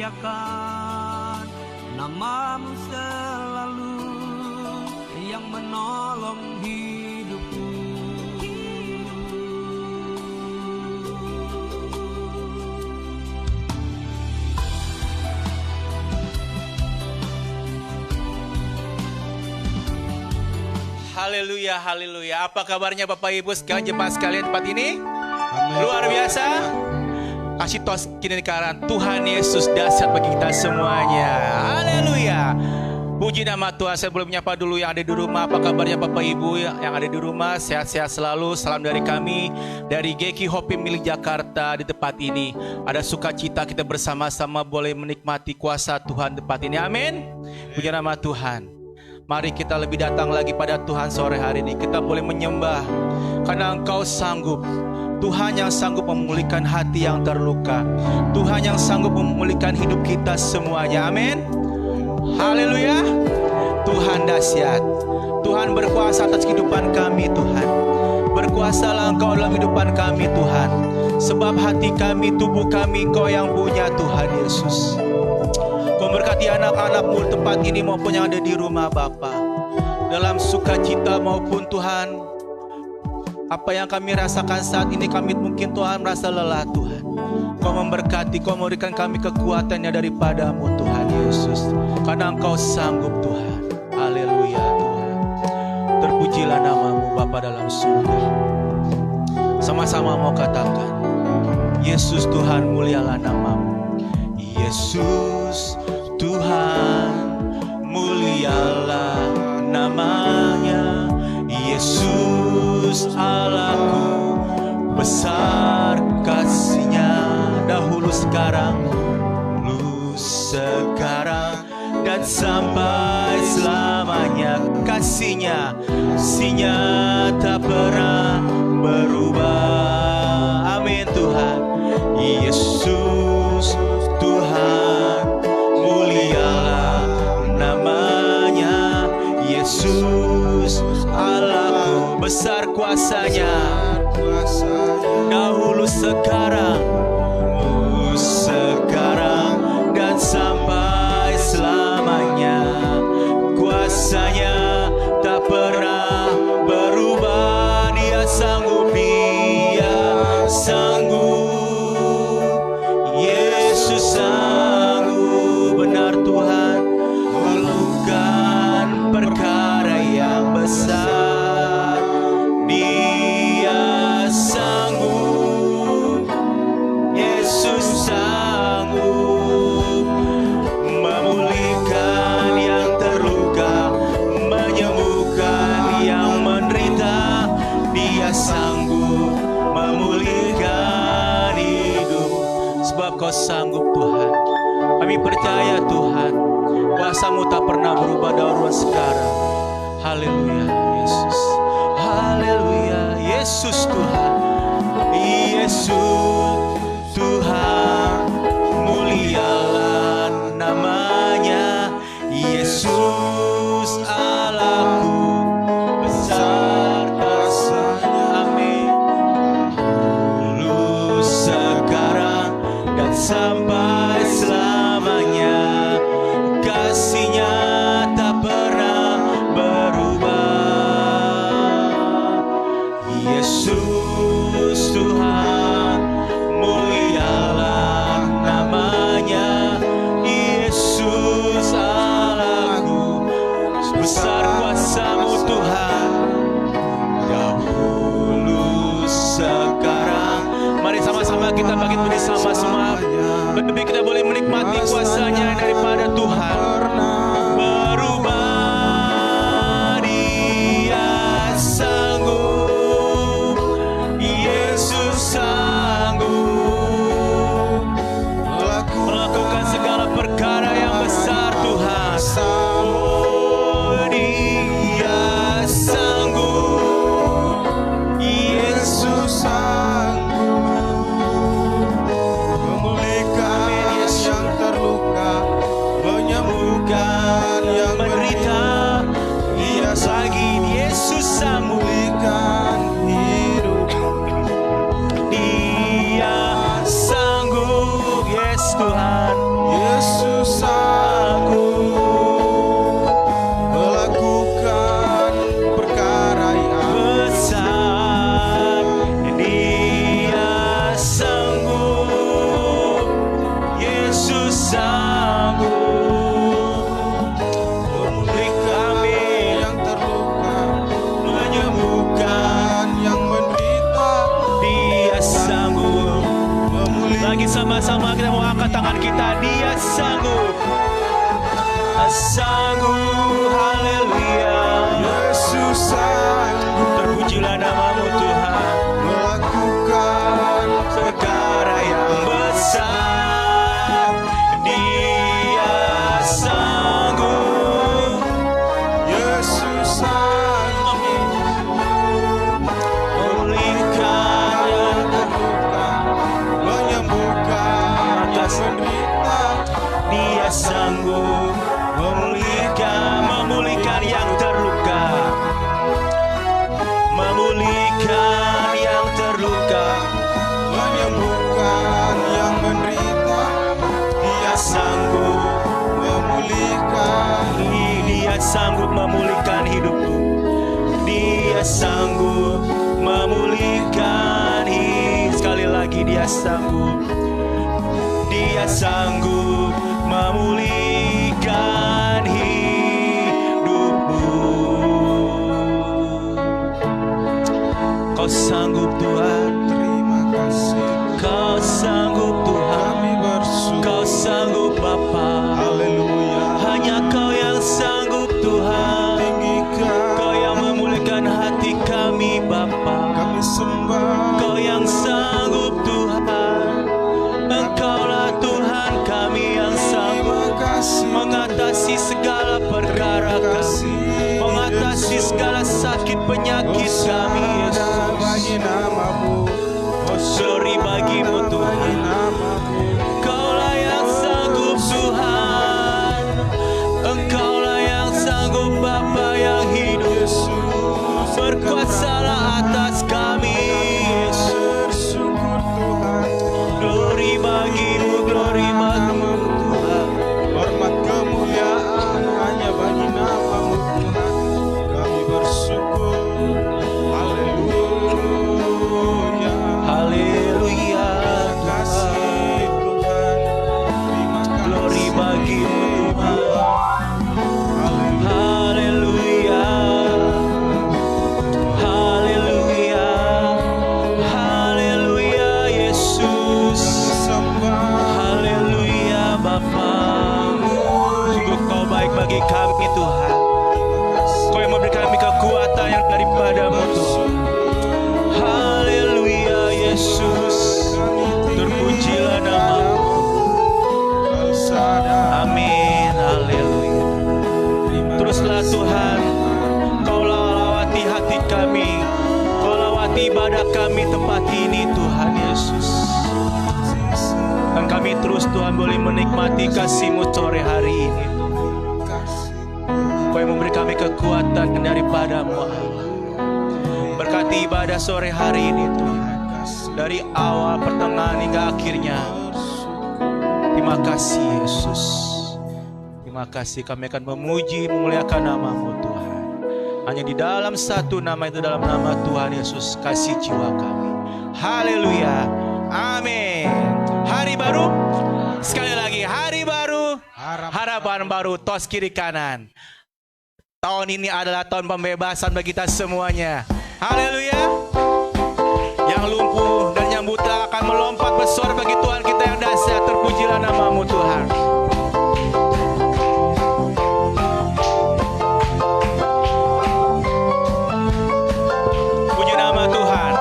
muliakan namamu selalu yang menolong hidupku. Haleluya, haleluya. Apa kabarnya Bapak Ibu sekalian jemaat sekalian tempat ini? Amin. Luar biasa. Kasih tos kebenaran Tuhan Yesus dahsyat bagi kita semuanya. Haleluya. Puji nama Tuhan. Saya boleh menyapa dulu yang ada di rumah. Apa kabarnya Bapak Ibu yang ada di rumah? Sehat-sehat selalu. Salam dari kami dari GKI Hopi milik Jakarta di tempat ini. Ada sukacita kita bersama-sama boleh menikmati kuasa Tuhan di tempat ini. Amin. Puji nama Tuhan. Mari kita lebih datang lagi pada Tuhan sore hari ini. Kita boleh menyembah karena Engkau sanggup. Tuhan yang sanggup memulihkan hati yang terluka. Tuhan yang sanggup memulihkan hidup kita semuanya. Amin. Haleluya. Tuhan dahsyat. Tuhan berkuasa atas kehidupan kami Tuhan. Berkuasalah Engkau dalam kehidupan kami Tuhan. Sebab hati kami, tubuh kami Engkau yang punya Tuhan Yesus. Kau berkati anak-anakmu di tempat ini maupun yang ada di rumah Bapa. Dalam sukacita maupun Tuhan, apa yang kami rasakan saat ini kami mungkin Tuhan merasa lelah Tuhan. Kau memberkati, Kau memberikan kami kekuatannya daripadamu Tuhan Yesus. Karena Engkau sanggup Tuhan. Haleluya Tuhan. Terpujilah namamu Bapa dalam surga. Sama-sama mau katakan, Yesus Tuhan mulialah namamu. Yesus Tuhan mulialah namanya. Yesus Allahku besar kasih-Nya. Dahulu sekarang dan sampai selamanya. Kasih-Nya tak pernah berubah. Amin Tuhan. Yesus Tuhan mulialah namanya. Yesus Allahku besar kuasa-Nya. Dahulu sekarang dan sampai selamanya. Kuasa-Nya tak pernah berubah. Dia sanggup, Dia sanggup. Yesus sanggup, benar Tuhan, melakukan perkara yang besar. Dia sanggup, Yesus sanggup memulihkan yang terluka, menyembuhkan yang menderita. Dia sanggup memulihkan hidup. Sebab Kau sanggup Tuhan. Kami percaya Tuhan, kuasa-Mu tak pernah berubah dahulu sekarang. Haleluya Yesus. Haleluya Yesus Tuhan. Yesus Tuhan mulialah namanya. Yesus Allahku besar kasih-Nya. Amin. Dulu sekarang dan sampai selamanya. Kasih-Nya tak pernah berubah. Yesus Tuhan mulialah namanya. Yesus Allahku besar kuasa-Mu Tuhan. Dahulu sekarang. Mari sama-sama kita bangkit bersama semua. Lebih kita boleh menikmati kuasa-Nya daripada Tuhan. Berubah, Dia sanggup. Yesus sanggup melakukan segala perkara yang besar Tuhan. Oh, Dia sanggup. Yesus sanggup memulihkan yang terluka, Sama-sama kita mau angkat tangan kita. Dia sanggup. Sanggup, haleluya. Yesus sanggup Terpujilah namamu Tuhan. melakukan Perkara yang besar. Dia sanggup. Yesus sanggup Memulihkan yang terluka, menyembuhkan yang menderita. Dia sanggup memulihkan yang terluka, memulihkan yang terluka, Menyembuhkan yang menderita. Dia sanggup, Memulihkan Dia sanggup memulihkan hidupku, Dia sanggup memulihkan sekali lagi Dia sanggup, Dia sanggup memulihkan hidupmu. Kau sanggup Tuhan, terima kasih. Kau sanggup Tuhan, Kami bersyukur. Kau sanggup Bapa. Haleluya. Hanya Kau yang sanggup Tuhan, Tinggikan Kau yang memulihkan hati kami Bapa. kami sembah. Kau yang sanggup Tuhan, Engkaulah Tuhan kami yang sanggup Terima kasih. mengatasi segala perkara kami, mengatasi segala sakit penyakit kami Yesus. Bagi namamu. Glory bagimu Bagi Tuhan. namamu. Engkaulah yang sanggup Tuhan, Engkaulah yang sanggup Bapa yang hidup. Berkuasalah atas kami Yesus. Bersyukur Tuhan. Glory bagimu Tuhan. Hormat kemuliaan hanya bagi namamu Tuhan. Kami bersyukur. Haleluya. Haleluya Terima kasih Tuhan. Terima kasih. Glory bagimu Tuhan. Haleluya. Haleluya, haleluya, haleluya Yesus. Sembah. Haleluya Bapa. Sungguh Kau baik bagi kami Tuhan. Kau yang memberi kami kekuatan yang daripadamu Tuhan. Haleluya Yesus. Terpujilah namamu. Amin. Haleluya. Teruslah Tuhan, Kau lawati hati kami, Kau lawati ibadah kami tempat ini Tuhan Yesus. Dan kami terus Tuhan boleh menikmati kasih-Mu sore hari ini Tuhan. Kau yang memberi kami kekuatan daripada-Mu Allah. Berkati ibadah sore hari ini Tuhan, dari awal, pertengahan hingga akhirnya. Terima kasih Yesus. Terima kasih, kami akan memuji, memuliakan nama-Mu Tuhan. Hanya di dalam satu nama, itu dalam nama Tuhan Yesus, kasih jiwa kami. Haleluya. Amin. Hari baru, sekali lagi hari baru, harapan baru, tos kiri kanan. Tahun ini adalah tahun pembebasan bagi kita semuanya. Haleluya. Yang lumpuh dan yang buta akan melompat bersuara bagi Tuhan kita yang dahsyat. Terpujilah nama-Mu Tuhan. Puji nama Tuhan.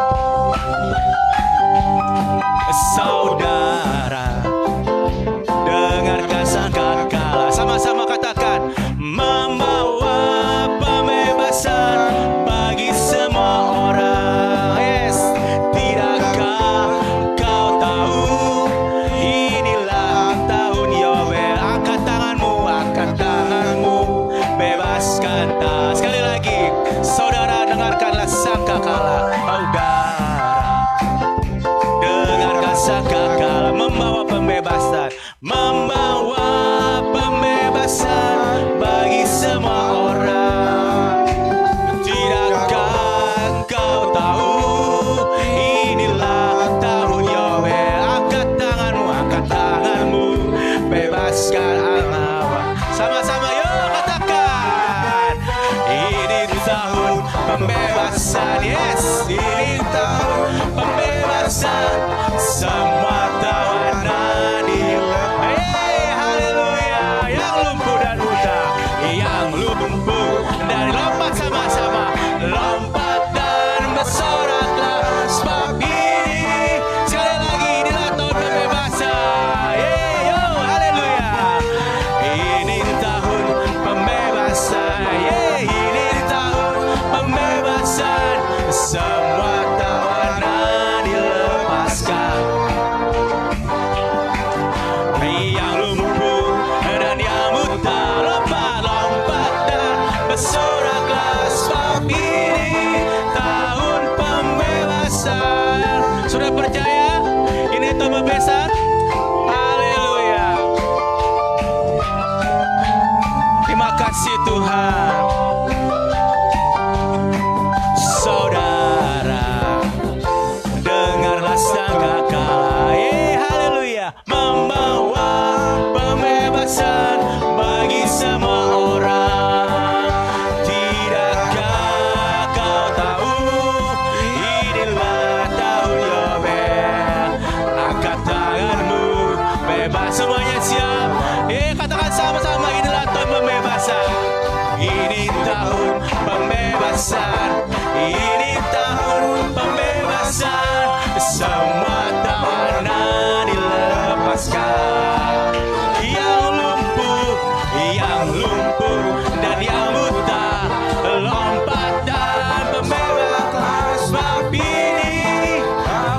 Saudara, dengarkan sangkakala. Sama-sama katakan, membawa pembebasan bagi semua orang. Sudah percaya? Ini tambah besar. Haleluya. Terima kasih Tuhan. Saudara, dengarlah sangkakala. Haleluya. Membawa pembebasan bagi semua orang. Tidakkah kau tahu inilah tahun Yobel? Angkat tanganmu, bebas semuanya siap. Katakan sama-sama, inilah tahun pembebasan. Ini tahun pembebasan. Ini tahun pembebasan. Semua tawanan dilepaskan. Yang lumpuh dan yang buta, lompat dan pembebas. Sebab ini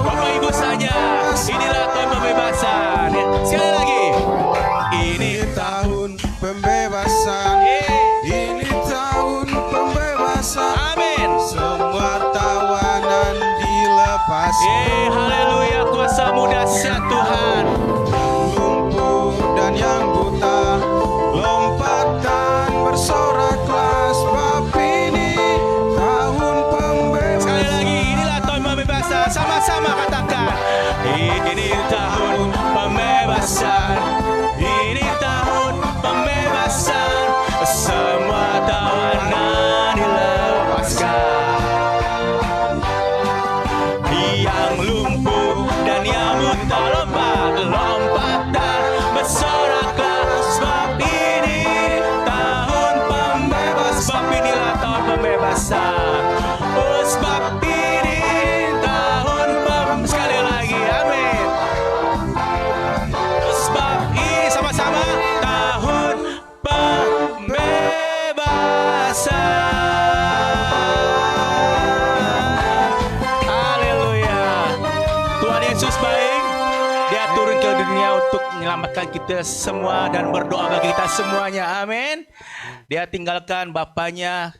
Bapak Ibu saja, inilah tahun pembebasan. Sekali lagi, ini tahun pembebasan. Ini tahun pembebasan. Amin. Semua tawanan dilepaskan. Haleluya, kuasa-Mu dahsyat Tuhan. Yang lumpuh dan yang buta, lompat dan bersoraklah. Sebab ini tahun pembebasan. Sekali lagi, inilah tahun pembebasan. Sama-sama katakan, ini tahun pembebasan. Ini tahun pembebasan. Semua tawanan dilepaskan. Yang lumpuh dan yang buta, lompat dan bersoraklah. Sebab ini tahun pembebasan. Sebab inilah tahun pembebasan. Oh, sebab ini tahun pembebasan. Sekali lagi, amin. Sebab ini sama-sama tahun pembebasan. Haleluya. Tuhan Yesus baik. Dia turun ke dunia untuk menyelamatkan kita semua dan berdoa bagi kita semuanya. Amin. Dia tinggalkan Bapaknya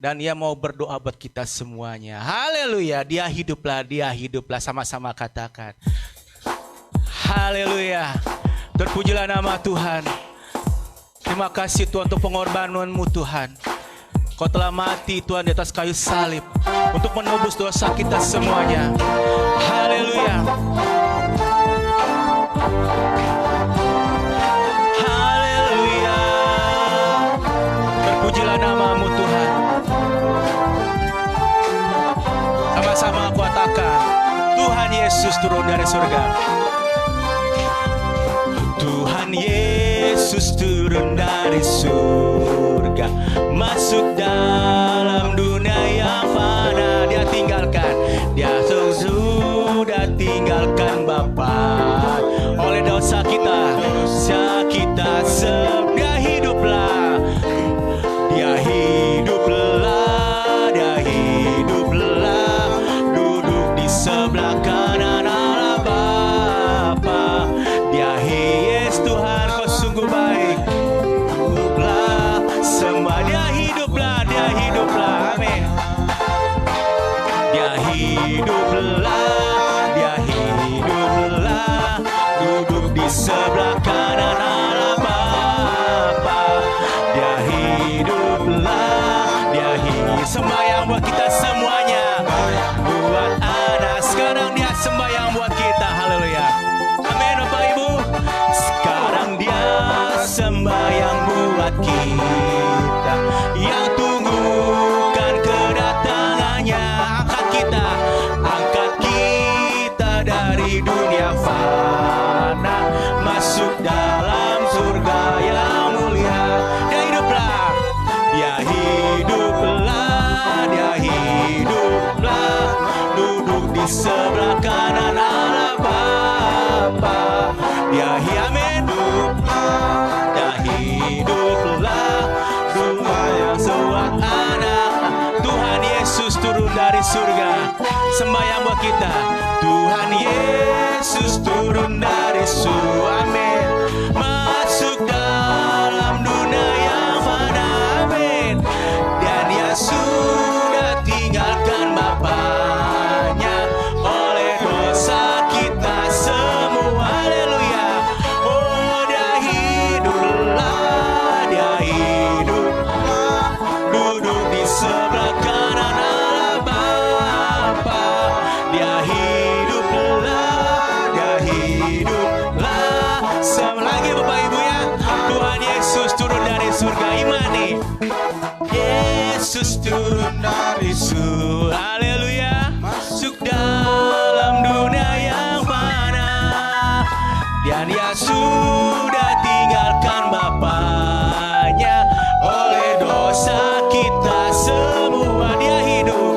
dan Dia mau berdoa buat kita semuanya. Haleluya. Dia hiduplah. Sama-sama katakan. Haleluya. Terpujilah nama Tuhan. Terima kasih Tuhan untuk pengorbanan-Mu Tuhan. Kau telah mati Tuhan di atas kayu salib untuk menebus dosa kita semuanya. Haleluya. Haleluya. Terpujilah nama-Mu Tuhan. Sama-sama aku katakan, Tuhan Yesus turun dari surga. Tuhan Yesus turun dari surga, masuk dalam dunia yang fana. Dia sudah tinggalkan Bapa. Oleh dosa kita dia hiduplah. Duduk di sebelah kanan Allah Bapa. Dia Yesus Tuhan, kau sungguh baik. Semua dia hiduplah. Amin. Dia hiduplah. Duduk di sebelah kanan Allah Bapa. Dia hiduplah. Sembahyang buat kita semuanya. Buat anak sekarang dia sembahyang buat kita. Haleluya. Amin Bapak Ibu. Sekarang dia sembahyang buat kita yang tunggukan kedatangannya. Angkat kita dari dunia fana, masuk dalam surga yang mulia. Dia hiduplah. Duduk di sebelah kanan Allah Bapa. Dia hiduplah. Semua anak Tuhan Yesus turun dari surga. Sembahyang buat kita. Tuhan Yesus turun dari surga. Amin. Masuk dalam dunia yang fana. Amin. Dan Dia sudah tinggalkan Bapaknya. Oleh Yesus turun dari surga. Haleluya. Masuk dalam dunia yang fana, dan Dia sudah tinggalkan Bapaknya. Oleh dosa kita semua Dia hidup.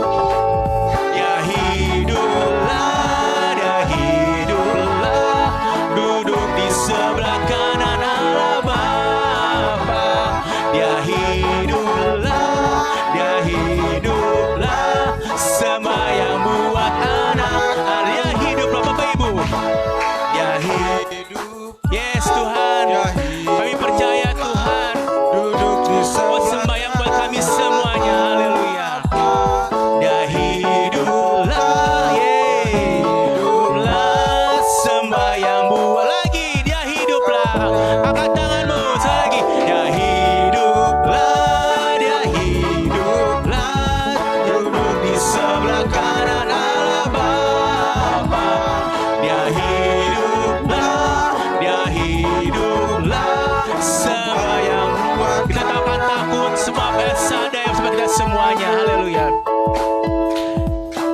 Dia hiduplah, Dia hiduplah, duduk di sebelah kanan Allah Bapa. Dia hiduplah, Dia hiduplah, sembahyang buat anak. Dia hiduplah Bapak Ibu. Dia hidup. Yes Tuhan, kami percaya Tuhan. Duduk di Oh sembahyang buat kami semuanya. Haleluya. Dia hiduplah, hiduplah, sembahyang buat lagi. Dia hiduplah. Angkat tanganmu lagi. Dia hiduplah, Dia hiduplah, duduk di sebelah kanan Allah Bapa. Dia hiduplah, Dia hiduplah, sembahyang buat. Kita takkan takut sebab El Shaddai bersama kita semuanya. Haleluya.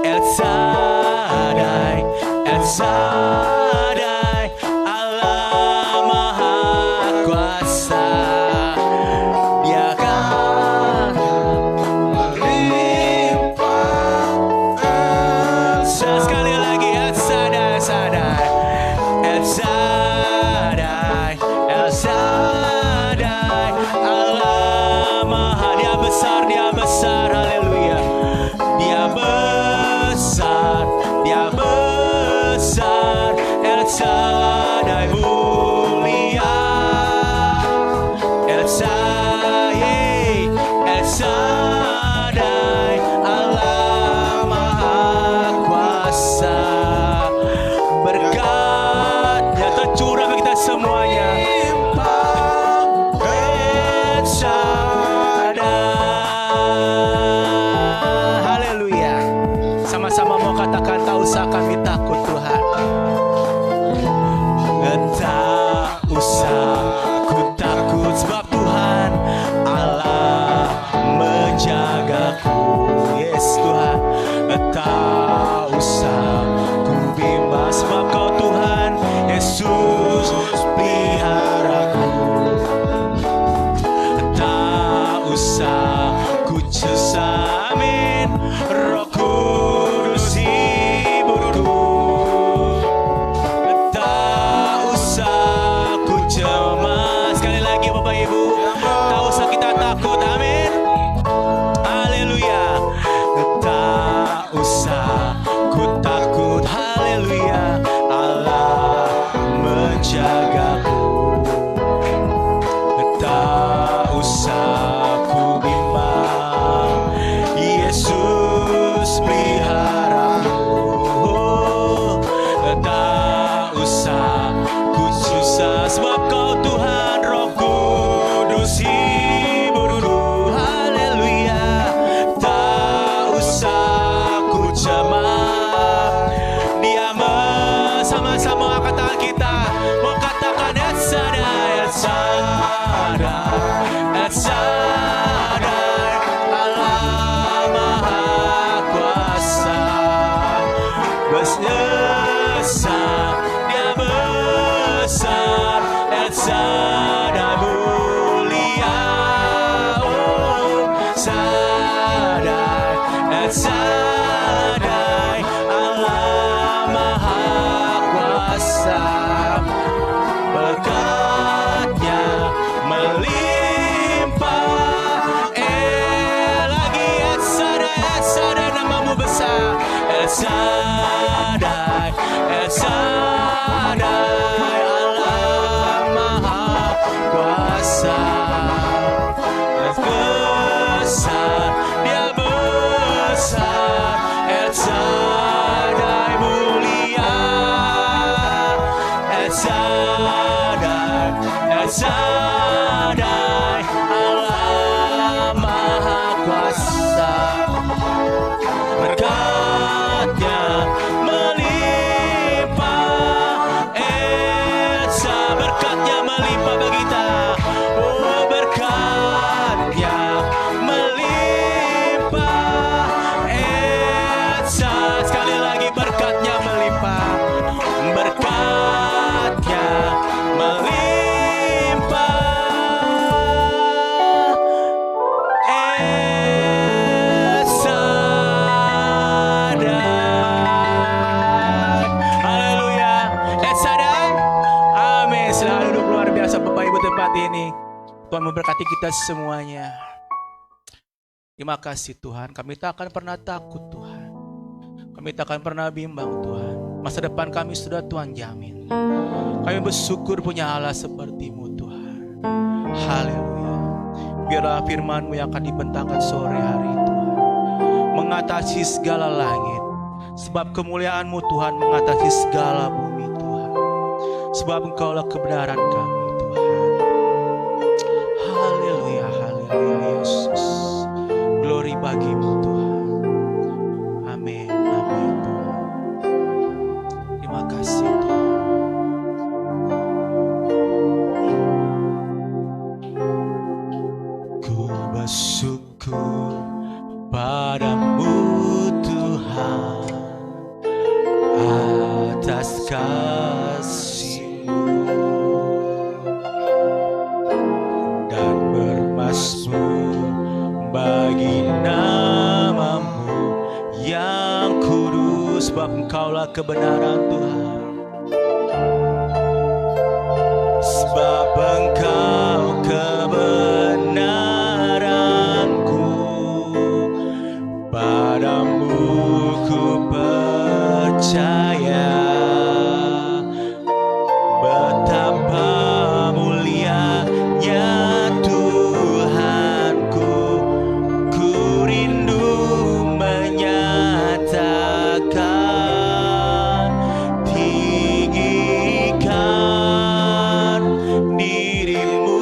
El Shaddai, El Shaddai, Allah Maha Kuasa. Dia kan sekali lagi El Shaddai, Shaddai, El Shaddai, El Shaddai, Allah Maha. Dia besar, Dia besar, haleluya. Dia besar, Dia besar, El Shaddai mulia. El Shaddai, El Shaddai, Allah Maha Kuasa. Berkat-Nya tercurah bagi kita semuanya. El Shaddai. Haleluya. Sama-sama mau katakan, tak usah kami takut Tuhan. Tak usah ku takut sebab Tuhan Allah menjagaku. Yes Tuhan. Tak usah ku bimbang sebab Kau Tuhan Yesus peliharaku. Tak usah ku cemas, amin, Roh Kudus hiburku. Tak usah ku cemas. Sekali lagi Bapak Ibu, tak usah kita takut, amin. Haleluya. Tak usah ku takut, haleluya. Allah menjagaku. Tak usah ku bimbang, Yesus peliharaku. Tak usah ku susah sebab Kau Tuhan Roh Kudus hiburku. Haleluya. Tak usah ku cemas. Dia sama-sama angkat tangan kita mau katakan El Shaddai, El Shaddai, El Shaddai, Allah Maha Kuasa. Besar, Dia besar, El Shaddai mulia. Oh, Shaddai, El Shaddai, Allah Maha Kuasa. Berkat-Nya melimpah. Lagi El Shaddai, El Shaddai, namamu besar. El Shaddai, El Shaddai, Allah Maha Kuasa. Besar, Dia besar, El Shaddai mulia. El Shaddai, El Shaddai, Allah Maha Kuasa. Berkat-Nya melimpah. Berkat-Nya melimpah bagi kita. Oh, berkat-Nya melimpah. Tuhan memberkati kita semuanya. Terima kasih Tuhan, kami tak akan pernah takut Tuhan. Kami tak akan pernah bimbang Tuhan. Masa depan kami sudah Tuhan jamin. Kami bersyukur punya Allah seperti-Mu Tuhan. Haleluya. Biarlah firman-Mu yang akan dibentangkan sore hari Tuhan mengatasi segala langit. Sebab kemuliaan-Mu Tuhan mengatasi segala bumi Tuhan. Sebab Engkaulah kebenaran kami Tuhan. Haleluya, haleluya Yesus. Glory bagi-Mu Tuhan. Amin, amin Tuhan. Terima kasih Tuhan. Ku bersyukur padamu Tuhan atas kasih-Mu dan bermasmur bagi nama-Mu yang kudus, sebab Engkaulah kebenaran Tuhan. Sebab Engkau kebenaranku, padamu ku percaya. Betapa mulianya Tuhanku, ku rindu menyatakan, tinggikan diri-Mu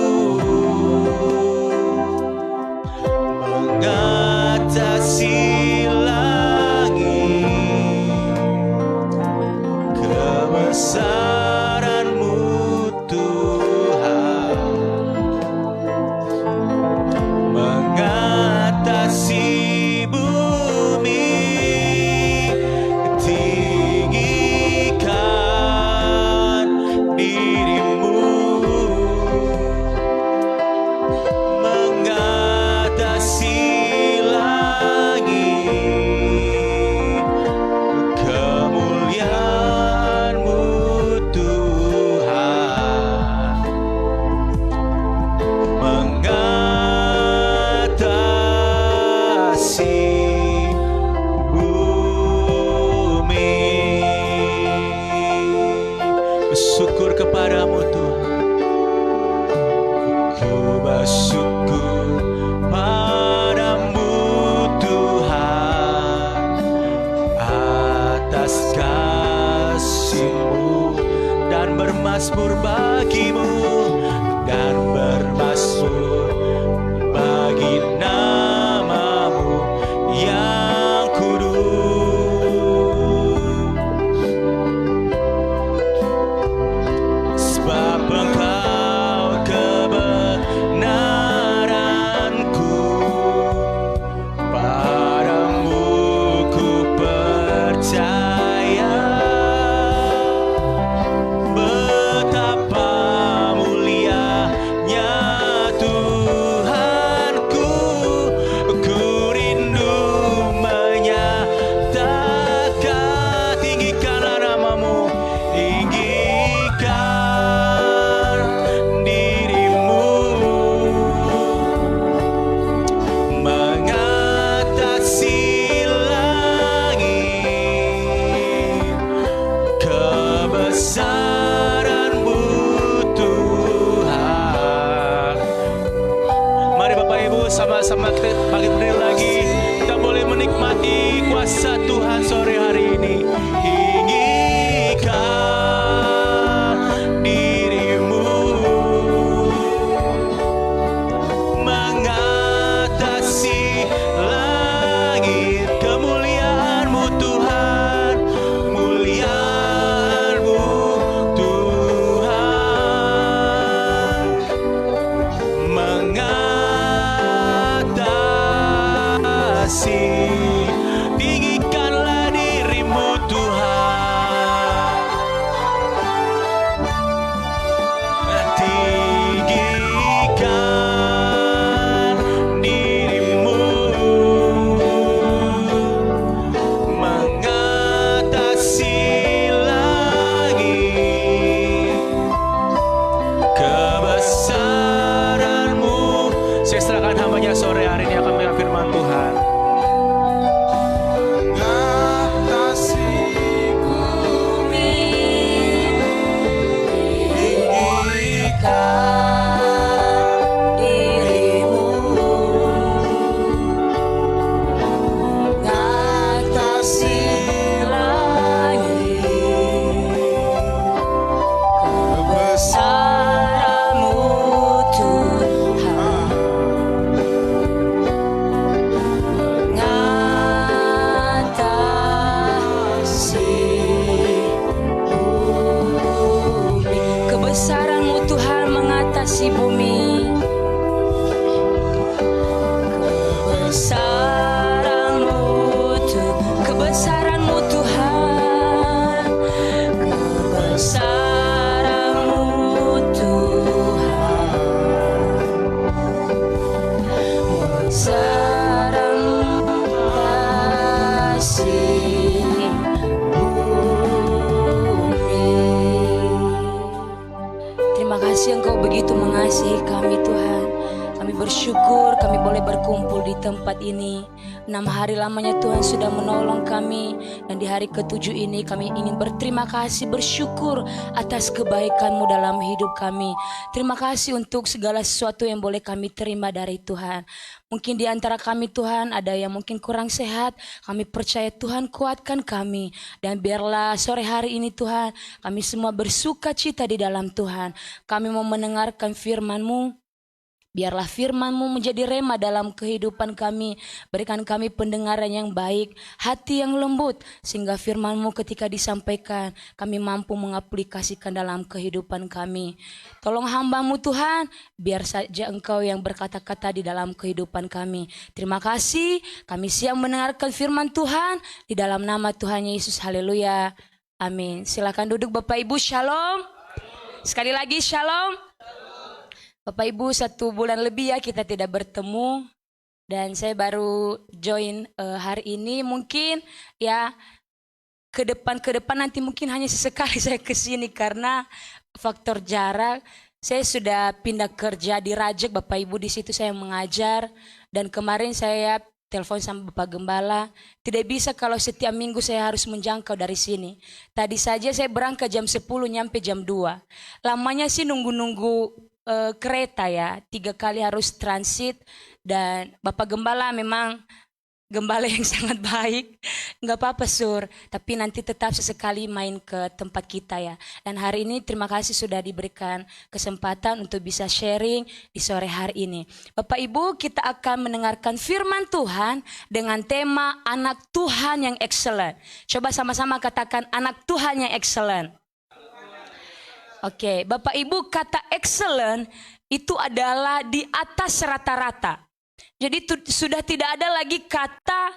mengatasi langit. Kebesaran-Mu Tuhan mengatasi bumi. Tinggikan diri-Mu mengatasi langit. Kemuliaan-Mu Tuhan mengatasi bumi. Bersyukur kepada-Mu Tuhan. Ku bersyukur padamu Tuhan atas kasih-Mu dan bermasmur bagi-Mu, dan bermasmur bagi nama-Mu yang kudus. Sebab Engkau kebenaranku, padamu ku percaya. Betapa mulianya Tuhan. mengasihi kami Tuhan. Kami bersyukur kami boleh berkumpul di tempat ini. 6 hari lamanya Tuhan sudah menolong kami. Dan di hari ke-7 ini kami ingin berterima kasih, bersyukur atas kebaikan-Mu dalam hidup kami. Terima kasih untuk segala sesuatu yang boleh kami terima dari Tuhan. Mungkin di antara kami Tuhan ada yang mungkin kurang sehat. Kami percaya Tuhan kuatkan kami. Dan biarlah sore hari ini Tuhan kami semua bersuka cita di dalam Tuhan. Kami mau mendengarkan firman-Mu. Biarlah firman-Mu menjadi rema dalam kehidupan kami. Berikan kami pendengaran yang baik, hati yang lembut. Sehingga firman-Mu ketika disampaikan, kami mampu mengaplikasikan dalam kehidupan kami. Tolong hamba-Mu Tuhan, biar saja Engkau yang berkata-kata di dalam kehidupan kami. Terima kasih, kami siap mendengarkan firman Tuhan. Di dalam nama Tuhan Yesus, haleluya. Amin. Silakan duduk Bapak Ibu, shalom. Sekali lagi shalom. Bapak Ibu 1 bulan lebih ya kita tidak bertemu. Dan saya baru join hari ini. Mungkin ya ke depan nanti mungkin hanya sesekali saya ke sini karena faktor jarak. Saya sudah pindah kerja di Rajek Bapak Ibu, di situ saya mengajar. Dan kemarin saya telepon sama Bapak Gembala, tidak bisa kalau setiap minggu saya harus menjangkau dari sini. Tadi saja saya berangkat jam 10 nyampe jam 2. Lamanya sih nunggu-nunggu kereta ya, 3 kali harus transit. Dan Bapak Gembala memang gembala yang sangat baik. Nggak apa-apa Sur, tapi nanti tetap sesekali main ke tempat kita ya. Dan hari ini terima kasih sudah diberikan kesempatan untuk bisa sharing di sore hari ini. Bapak Ibu, kita akan mendengarkan firman Tuhan dengan tema anak Tuhan yang excellent. Coba sama-sama katakan anak Tuhan yang excellent. Oke, Bapak Ibu, kata excellent itu adalah di atas rata-rata. Jadi sudah tidak ada lagi kata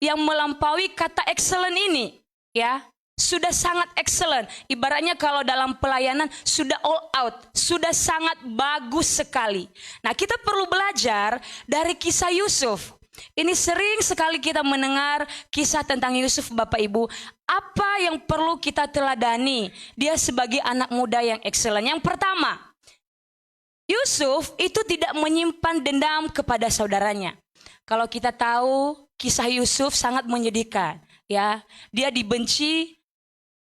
yang melampaui kata excellent ini, ya. Sudah sangat excellent. Ibaratnya kalau dalam pelayanan sudah all out, sudah sangat bagus sekali. Nah, kita perlu belajar dari kisah Yusuf. Ini sering sekali kita mendengar kisah tentang Yusuf Bapak Ibu. Apa yang perlu kita teladani? Dia sebagai anak muda yang excellent. Yang pertama, Yusuf itu tidak menyimpan dendam kepada saudaranya. Kalau kita tahu kisah Yusuf sangat menyedihkan, ya. Dia dibenci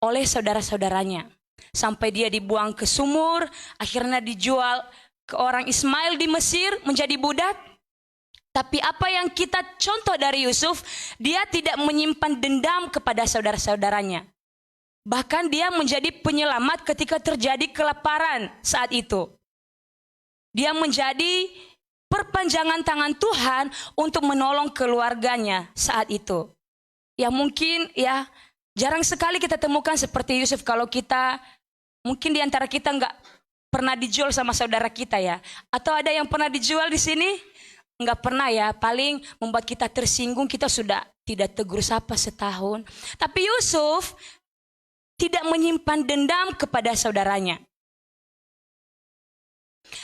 oleh saudara-saudaranya. Sampai dia dibuang ke sumur, akhirnya dijual ke orang Ismail di Mesir menjadi budak. Tapi apa yang kita contoh dari Yusuf, dia tidak menyimpan dendam kepada saudara-saudaranya. Bahkan dia menjadi penyelamat ketika terjadi kelaparan saat itu. Dia menjadi perpanjangan tangan Tuhan untuk menolong keluarganya saat itu. Ya mungkin ya jarang sekali kita temukan seperti Yusuf. Kalau kita, mungkin di antara kita nggak pernah dijual sama saudara kita ya. Atau ada yang pernah dijual di sini? Enggak pernah ya, paling membuat kita tersinggung, kita sudah tidak tegur sapa setahun. Tapi Yusuf tidak menyimpan dendam kepada saudaranya.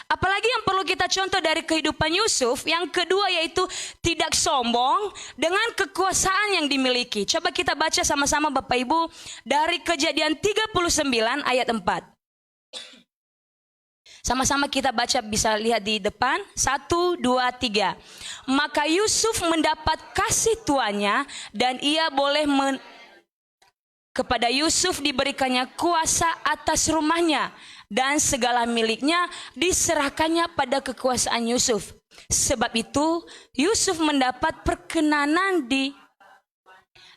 Apalagi yang perlu kita contoh dari kehidupan Yusuf, yang kedua yaitu tidak sombong dengan kekuasaan yang dimiliki. Coba kita baca sama-sama Bapak Ibu dari Kejadian 39 ayat 4. Sama-sama kita baca, bisa lihat di depan. 1, 2, 3. Maka Yusuf mendapat kasih tuannya dan ia boleh kepada Yusuf diberikannya kuasa atas rumahnya dan segala miliknya diserahkannya pada kekuasaan Yusuf. Sebab itu Yusuf mendapat perkenanan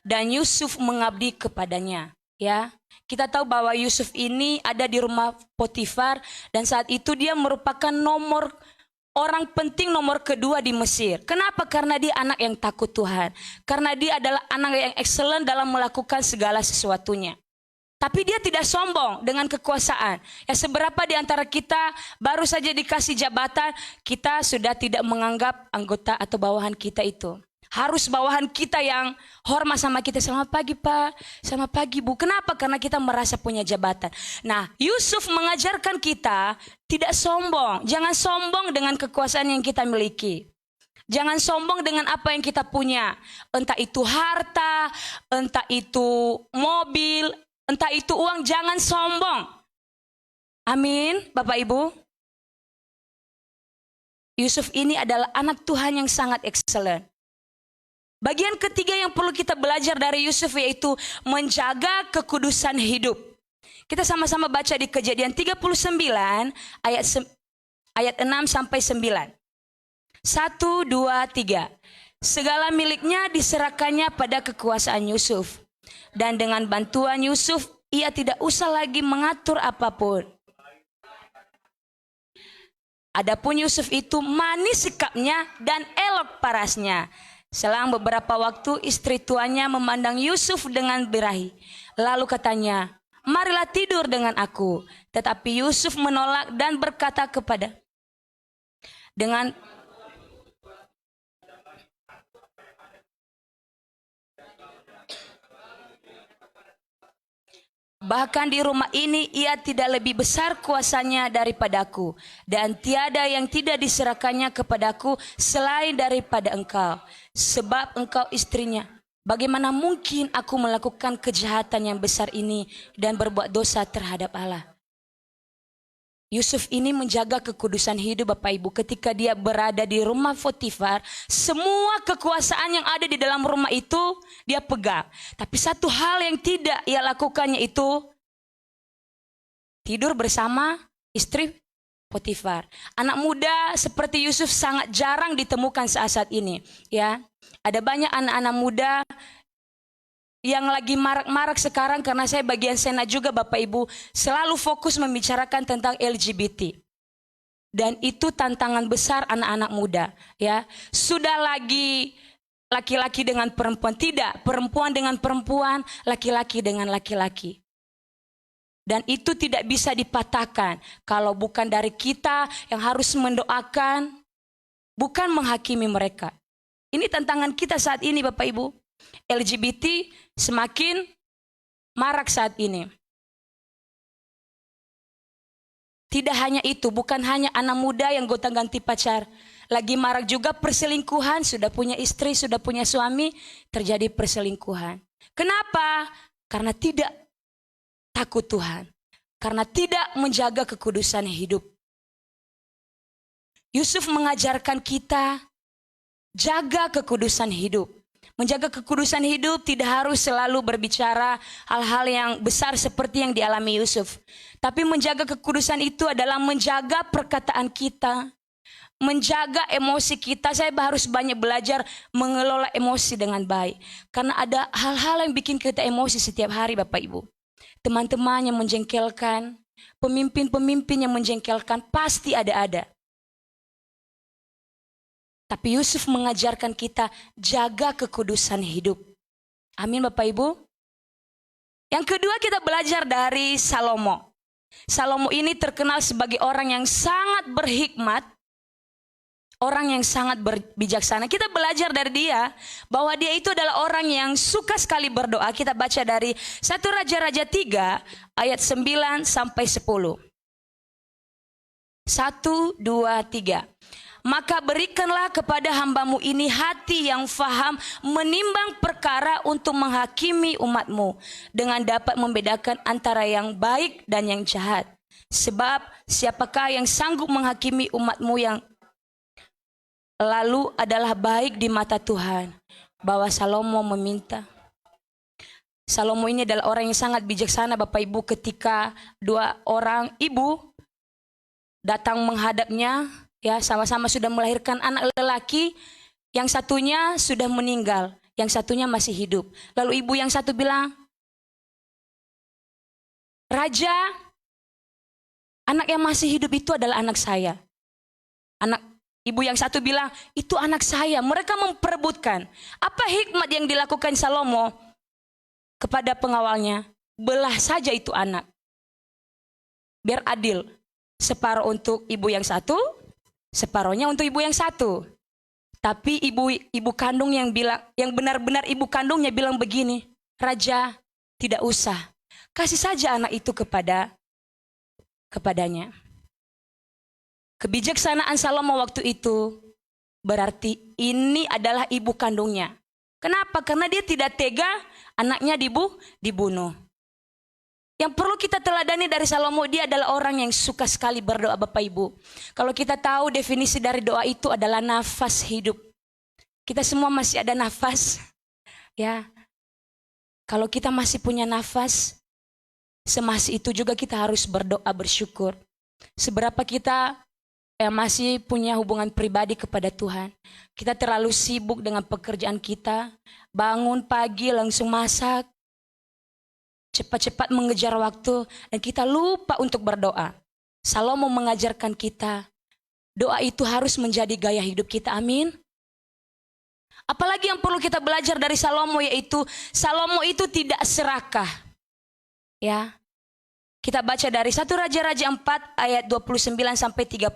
dan Yusuf mengabdi kepadanya. Ya, kita tahu bahwa Yusuf ini ada di rumah Potifar dan saat itu dia merupakan orang penting nomor kedua di Mesir. Kenapa? Karena dia anak yang takut Tuhan. Karena dia adalah anak yang excellent dalam melakukan segala sesuatunya. Tapi dia tidak sombong dengan kekuasaan. Ya, seberapa di antara kita baru saja dikasih jabatan, kita sudah tidak menganggap anggota atau bawahan kita itu. Harus bawahan kita yang hormat sama kita. Selamat pagi Pak, selamat pagi Bu. Kenapa? Karena kita merasa punya jabatan. Nah, Yusuf mengajarkan kita tidak sombong. Jangan sombong dengan kekuasaan yang kita miliki. Jangan sombong dengan apa yang kita punya. Entah itu harta, entah itu mobil, entah itu uang. Jangan sombong. Amin, Bapak Ibu. Yusuf ini adalah anak Tuhan yang sangat excellent. Bagian ketiga yang perlu kita belajar dari Yusuf yaitu menjaga kekudusan hidup. Kita sama-sama baca di Kejadian 39 ayat 6 sampai 9. 1, 2, 3. Segala miliknya diserahkannya pada kekuasaan Yusuf. Dan dengan bantuan Yusuf, ia tidak usah lagi mengatur apapun. Adapun Yusuf itu manis sikapnya dan elok parasnya. Selang beberapa waktu istri tuannya memandang Yusuf dengan birahi. Lalu katanya, marilah tidur dengan aku. Tetapi Yusuf menolak dan berkata bahkan di rumah ini ia tidak lebih besar kuasanya daripadaku, dan tiada yang tidak diserahkannya kepadaku selain daripada engkau, sebab engkau istrinya. Bagaimana mungkin aku melakukan kejahatan yang besar ini dan berbuat dosa terhadap Allah? Yusuf ini menjaga kekudusan hidup Bapak Ibu. Ketika dia berada di rumah Potifar, semua kekuasaan yang ada di dalam rumah itu dia pegang. Tapi satu hal yang tidak ia lakukannya itu tidur bersama istri Potifar. Anak muda seperti Yusuf sangat jarang ditemukan saat ini, ya. Ada banyak anak-anak muda yang lagi marak-marak sekarang, karena saya bagian senat juga Bapak Ibu, selalu fokus membicarakan tentang LGBT. Dan itu tantangan besar anak-anak muda, ya. Sudah lagi laki-laki dengan perempuan, tidak, perempuan dengan perempuan, laki-laki dengan laki-laki. Dan itu tidak bisa dipatahkan kalau bukan dari kita yang harus mendoakan, bukan menghakimi mereka. Ini tantangan kita saat ini Bapak Ibu. LGBT semakin marak saat ini. Tidak hanya itu, bukan hanya anak muda yang gonta-ganti pacar. Lagi marak juga perselingkuhan, sudah punya istri, sudah punya suami, terjadi perselingkuhan. Kenapa? Karena tidak takut Tuhan. Karena tidak menjaga kekudusan hidup. Yusuf mengajarkan kita jaga kekudusan hidup. Menjaga kekudusan hidup tidak harus selalu berbicara hal-hal yang besar seperti yang dialami Yusuf. Tapi menjaga kekudusan itu adalah menjaga perkataan kita, menjaga emosi kita. Saya harus banyak belajar mengelola emosi dengan baik. Karena ada hal-hal yang bikin kita emosi setiap hari Bapak Ibu. Teman-teman yang menjengkelkan, pemimpin-pemimpin yang menjengkelkan, pasti ada. Tapi Yusuf mengajarkan kita jaga kekudusan hidup. Amin Bapak Ibu. Yang kedua kita belajar dari Salomo. Salomo ini terkenal sebagai orang yang sangat berhikmat, orang yang sangat bijaksana. Kita belajar dari dia bahwa dia itu adalah orang yang suka sekali berdoa. Kita baca dari 1 Raja-Raja 3 ayat 9 sampai 10. 1, 2, 3. Maka berikanlah kepada hambamu ini hati yang faham menimbang perkara untuk menghakimi umatmu, dengan dapat membedakan antara yang baik dan yang jahat. Sebab siapakah yang sanggup menghakimi umatmu yang lalu adalah baik di mata Tuhan? Bahwa Salomo meminta. Salomo ini adalah orang yang sangat bijaksana Bapak Ibu. Ketika dua orang ibu datang menghadapnya, ya, sama-sama sudah melahirkan anak lelaki, yang satunya sudah meninggal, yang satunya masih hidup. Lalu ibu yang satu bilang, Raja, anak yang masih hidup itu adalah anak saya. Ibu yang satu bilang, itu anak saya. Mereka memperebutkan. Apa hikmat yang dilakukan Salomo kepada pengawalnya? Belah saja itu anak. Biar adil. Separuh untuk ibu yang satu, separohnya untuk ibu yang satu. Tapi ibu kandung yang benar-benar ibu kandungnya bilang begini, Raja, tidak usah. Kasih saja anak itu kepadanya. Kebijaksanaan Salomo waktu itu berarti ini adalah ibu kandungnya. Kenapa? Karena dia tidak tega anaknya dibunuh. Yang perlu kita teladani dari Salomo, dia adalah orang yang suka sekali berdoa Bapak Ibu. Kalau kita tahu definisi dari doa itu adalah nafas hidup. Kita semua masih ada nafas. Ya. Kalau kita masih punya nafas, semasih itu juga kita harus berdoa bersyukur. Seberapa kita masih punya hubungan pribadi kepada Tuhan. Kita terlalu sibuk dengan pekerjaan kita. Bangun pagi langsung masak. Cepat-cepat mengejar waktu dan kita lupa untuk berdoa. Salomo mengajarkan kita, doa itu harus menjadi gaya hidup kita. Amin. Apalagi yang perlu kita belajar dari Salomo, yaitu Salomo itu tidak serakah. Ya. Kita baca dari 1 Raja-Raja 4 ayat 29 sampai 30,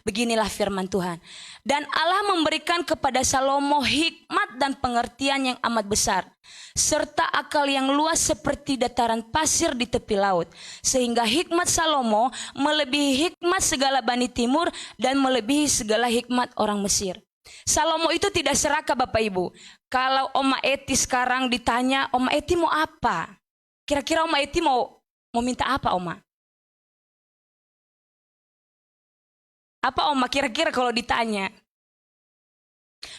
beginilah firman Tuhan. Dan Allah memberikan kepada Salomo hikmat dan pengertian yang amat besar, serta akal yang luas seperti dataran pasir di tepi laut. Sehingga hikmat Salomo melebihi hikmat segala Bani Timur dan melebihi segala hikmat orang Mesir. Salomo itu tidak serakah Bapak Ibu. Kalau Oma Eti sekarang ditanya, Oma Eti mau apa? Kira-kira Oma Eti mau minta apa Oma? Apa Oma kira-kira kalau ditanya?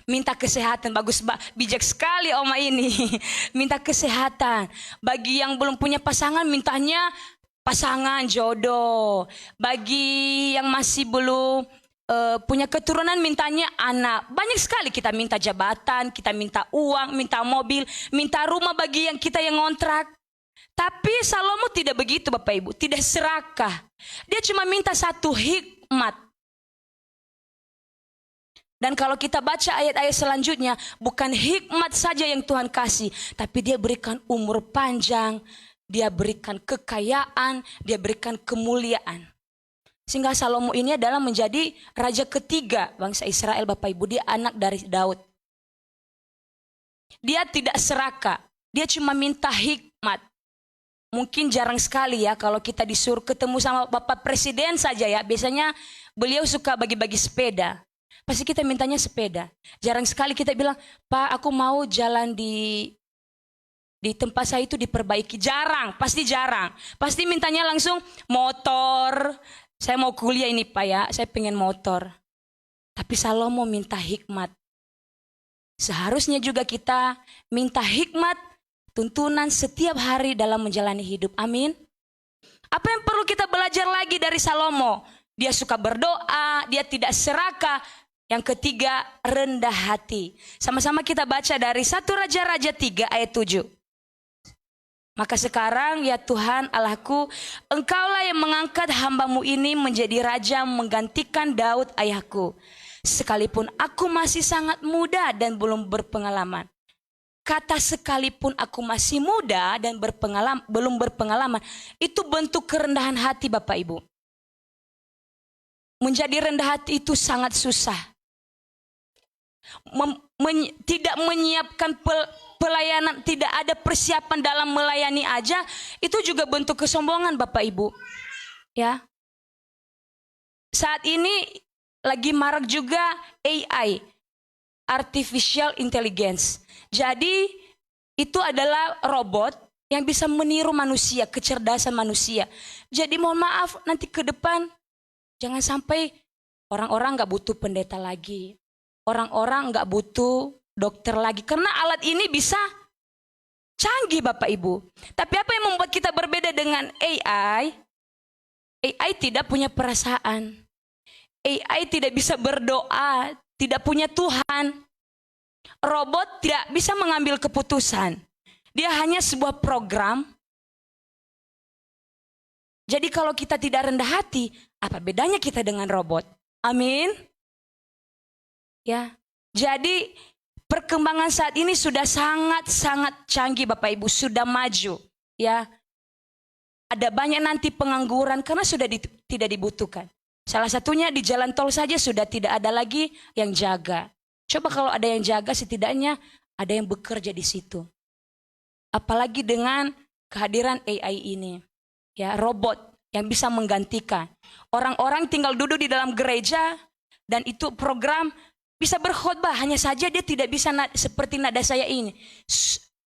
Minta kesehatan. Bagus, bijak sekali Oma ini. Minta kesehatan. Bagi yang belum punya pasangan, mintanya pasangan, jodoh. Bagi yang masih belum punya keturunan, mintanya anak. Banyak sekali kita minta jabatan, kita minta uang, minta mobil, minta rumah bagi yang kita yang ngontrak. Tapi Salomo tidak begitu Bapak Ibu, tidak serakah. Dia cuma minta satu, hikmat. Dan kalau kita baca ayat-ayat selanjutnya, bukan hikmat saja yang Tuhan kasih, tapi dia berikan umur panjang, dia berikan kekayaan, dia berikan kemuliaan. Sehingga Salomo ini adalah menjadi raja ketiga bangsa Israel Bapak Ibu, dia anak dari Daud. Dia tidak serakah, dia cuma minta hikmat. Mungkin jarang sekali ya kalau kita disuruh ketemu sama Bapak Presiden saja ya. Biasanya beliau suka bagi-bagi sepeda. Pasti kita mintanya sepeda. Jarang sekali kita bilang, Pak aku mau jalan di tempat saya itu diperbaiki. Jarang, pasti jarang. Pasti mintanya langsung motor. Saya mau kuliah ini Pak ya, saya pengen motor. Tapi Salomo minta hikmat. Seharusnya juga kita minta hikmat, tuntunan setiap hari dalam menjalani hidup. Amin. Apa yang perlu kita belajar lagi dari Salomo? Dia suka berdoa, dia tidak serakah. Yang ketiga, rendah hati. Sama-sama kita baca dari 1 Raja-Raja 3 ayat 7. Maka sekarang ya Tuhan Allahku, Engkaulah yang mengangkat hambamu ini menjadi raja menggantikan Daud ayahku. Sekalipun aku masih sangat muda dan belum berpengalaman. Kata sekalipun aku masih muda dan belum berpengalaman, itu bentuk kerendahan hati Bapak Ibu. Menjadi rendah hati itu sangat susah. Tidak menyiapkan pelayanan, tidak ada persiapan dalam melayani aja, itu juga bentuk kesombongan Bapak Ibu. Ya. Saat ini lagi marak juga AI, Artificial Intelligence. Jadi itu adalah robot yang bisa meniru manusia, kecerdasan manusia. Jadi mohon maaf nanti ke depan jangan sampai orang-orang gak butuh pendeta lagi. Orang-orang gak butuh dokter lagi. Karena alat ini bisa canggih Bapak Ibu. Tapi apa yang membuat kita berbeda dengan AI? AI tidak punya perasaan. AI tidak bisa berdoa, tidak punya Tuhan. Robot tidak bisa mengambil keputusan. Dia hanya sebuah program. Jadi kalau kita tidak rendah hati, apa bedanya kita dengan robot? Amin. Ya. Jadi perkembangan saat ini sudah sangat-sangat canggih Bapak Ibu, sudah maju, ya. Ada banyak nanti pengangguran karena sudah tidak dibutuhkan. Salah satunya di jalan tol saja sudah tidak ada lagi yang jaga. Coba kalau ada yang jaga, setidaknya ada yang bekerja di situ. Apalagi dengan kehadiran AI ini. Ya, robot yang bisa menggantikan. Orang-orang tinggal duduk di dalam gereja dan itu program bisa berkhotbah. Hanya saja dia tidak bisa seperti nada saya ini.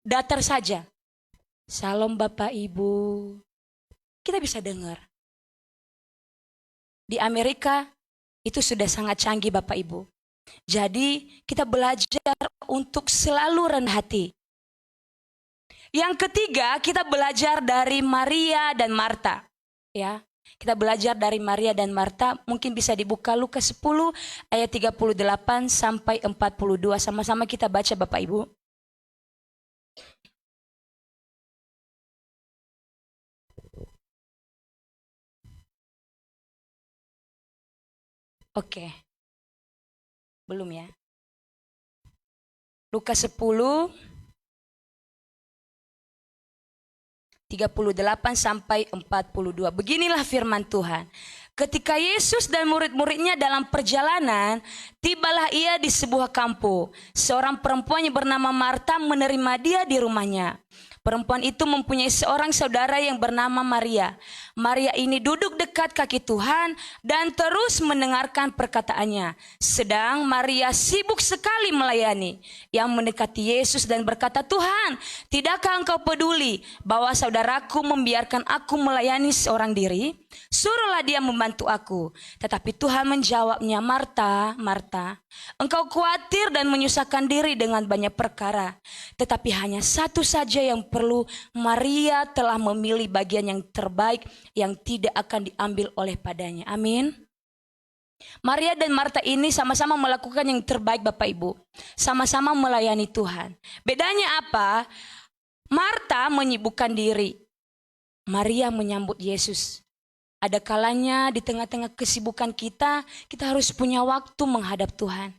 Datar saja. Salam Bapak Ibu. kita bisa dengar. Di Amerika itu sudah sangat canggih Bapak Ibu. Jadi kita belajar untuk selalu rendah hati. Yang ketiga, kita belajar dari Maria dan Marta. Ya, kita belajar dari Maria dan Marta. Mungkin bisa dibuka Lukas 10 ayat 38 sampai 42. Sama-sama kita baca Bapak Ibu. Oke. Belum ya. Lukas 10 38 sampai 42. Beginilah firman Tuhan. Ketika Yesus dan murid-muridnya dalam perjalanan, tibalah ia di sebuah kampung. Seorang perempuan yang bernama Marta menerima dia di rumahnya. Perempuan itu mempunyai seorang saudara yang bernama Maria. Maria ini duduk dekat kaki Tuhan dan terus mendengarkan perkataannya. Sedang Maria sibuk sekali melayani. Yang mendekati Yesus dan berkata, "Tuhan, tidakkah engkau peduli bahwa saudaraku membiarkan aku melayani seorang diri? Suruhlah dia membantu aku." Tetapi Tuhan menjawabnya, "Marta, Marta, engkau khawatir dan menyusahkan diri dengan banyak perkara. Tetapi hanya satu saja yang perlu. Maria telah memilih bagian yang terbaik yang tidak akan diambil oleh padanya." Amin. Maria dan Marta ini sama-sama melakukan yang terbaik Bapak Ibu. Sama-sama melayani Tuhan. Bedanya apa? Marta menyibukkan diri. Maria menyambut Yesus. Ada kalanya di tengah-tengah kesibukan kita harus punya waktu menghadap Tuhan.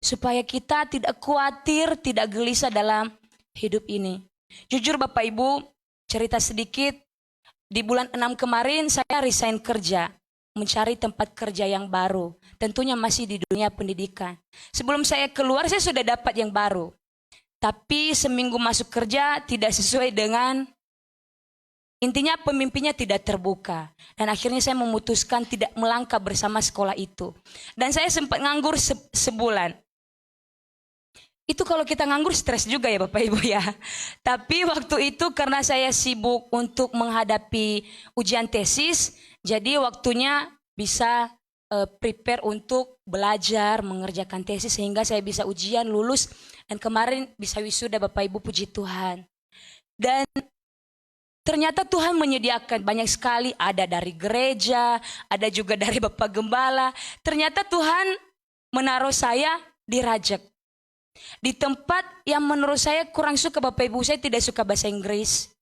Supaya kita tidak khawatir, tidak gelisah dalam hidup ini. Jujur Bapak Ibu, cerita sedikit. Di bulan 6 kemarin saya resign kerja. Mencari tempat kerja yang baru. Tentunya masih di dunia pendidikan. Sebelum saya keluar saya sudah dapat yang baru. Tapi seminggu masuk kerja tidak sesuai dengan, intinya pemimpinnya tidak terbuka. Dan akhirnya saya memutuskan tidak melangkah bersama sekolah itu. Dan saya sempat nganggur sebulan. Itu kalau kita nganggur stres juga ya Bapak Ibu ya. Tapi waktu itu karena saya sibuk untuk menghadapi ujian tesis. Jadi waktunya bisa prepare untuk belajar, mengerjakan tesis. Sehingga saya bisa ujian, lulus. Dan kemarin bisa wisuda Bapak Ibu, puji Tuhan. Dan ternyata Tuhan menyediakan banyak sekali, ada dari gereja, ada juga dari Bapak Gembala. Ternyata Tuhan menaruh saya di Rajek. Di tempat yang menurut saya kurang suka Bapak Ibu, saya tidak suka bahasa Inggris.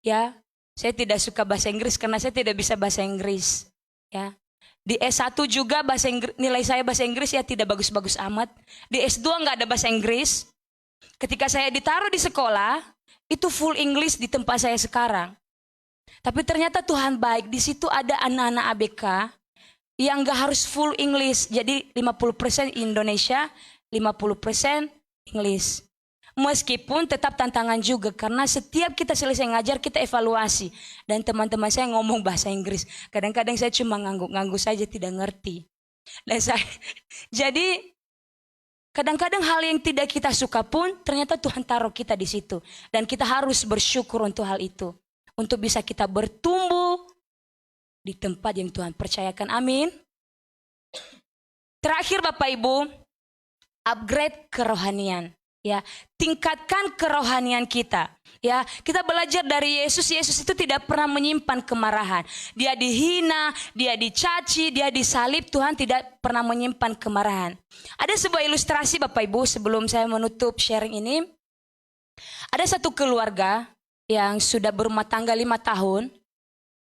Ya, saya tidak suka bahasa Inggris karena saya tidak bisa bahasa Inggris. Ya. Di S1 juga nilai saya bahasa Inggris ya tidak bagus-bagus amat. Di S2 nggak ada bahasa Inggris. Ketika saya ditaruh di sekolah, itu full English di tempat saya sekarang. Tapi ternyata Tuhan baik, di situ ada anak-anak ABK yang gak harus full English. Jadi 50% Indonesia, 50% English. Meskipun tetap tantangan juga karena setiap kita selesai ngajar kita evaluasi. Dan teman-teman saya ngomong bahasa Inggris. Kadang-kadang saya cuma ngangguk-ngangguk saja tidak ngerti. Jadi kadang-kadang hal yang tidak kita suka pun ternyata Tuhan taruh kita di situ. Dan kita harus bersyukur untuk hal itu. Untuk bisa kita bertumbuh di tempat yang Tuhan percayakan. Amin. Terakhir Bapak Ibu, upgrade kerohanian. Ya, tingkatkan kerohanian kita. Ya, kita belajar dari Yesus. Yesus itu tidak pernah menyimpan kemarahan. Dia dihina, dia dicaci, dia disalib. Tuhan tidak pernah menyimpan kemarahan. Ada sebuah ilustrasi Bapak Ibu sebelum saya menutup sharing ini. Ada satu keluarga yang sudah berumah tangga 5 tahun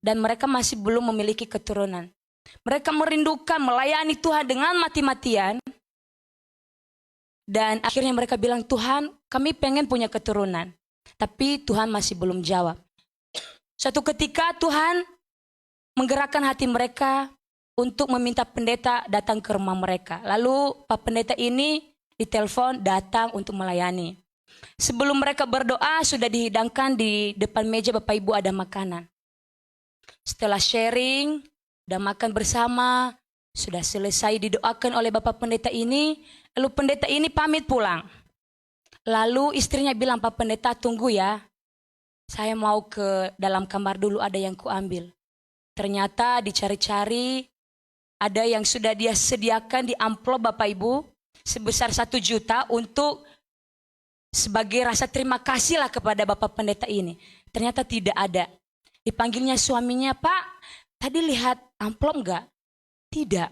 dan mereka masih belum memiliki keturunan. Mereka merindukan melayani Tuhan dengan mati-matian. Dan akhirnya mereka bilang, "Tuhan, kami pengen punya keturunan." Tapi Tuhan masih belum jawab. Suatu ketika Tuhan menggerakkan hati mereka untuk meminta pendeta datang ke rumah mereka. Lalu Pak Pendeta ini ditelepon datang untuk melayani. Sebelum mereka berdoa sudah dihidangkan di depan meja Bapak Ibu ada makanan. Setelah sharing, dan makan bersama, sudah selesai didoakan oleh Bapak Pendeta ini, lalu pendeta ini pamit pulang. Lalu istrinya bilang, "Pak Pendeta tunggu ya, Saya mau ke dalam kamar dulu, ada yang kuambil. Ternyata dicari-cari, ada yang sudah dia sediakan di amplop Bapak Ibu sebesar 1 juta untuk sebagai rasa terima kasih lah kepada Bapak Pendeta ini. Ternyata tidak ada. Dipanggilnya suaminya, Pak, tadi lihat amplop enggak? Tidak.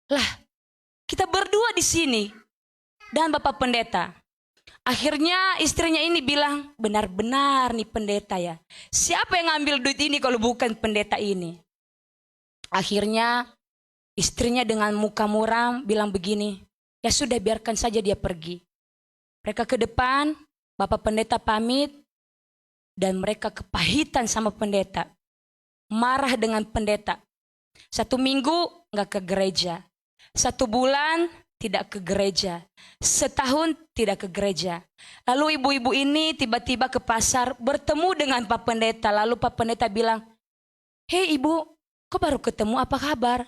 Lah, kita berdua di sini dan Bapak Pendeta. Akhirnya istrinya ini bilang, benar-benar nih pendeta ya. Siapa yang ngambil duit ini kalau bukan pendeta ini? Akhirnya istrinya dengan muka muram bilang begini, ya sudah biarkan saja dia pergi. Mereka ke depan, Bapak Pendeta pamit, dan mereka kepahitan sama pendeta. Marah dengan pendeta. 1 minggu nggak ke gereja. 1 bulan tidak ke gereja. Setahun tidak ke gereja. Lalu ibu-ibu ini tiba-tiba ke pasar bertemu dengan Pak Pendeta. Lalu Pak Pendeta bilang, hei ibu, kok baru ketemu, apa kabar?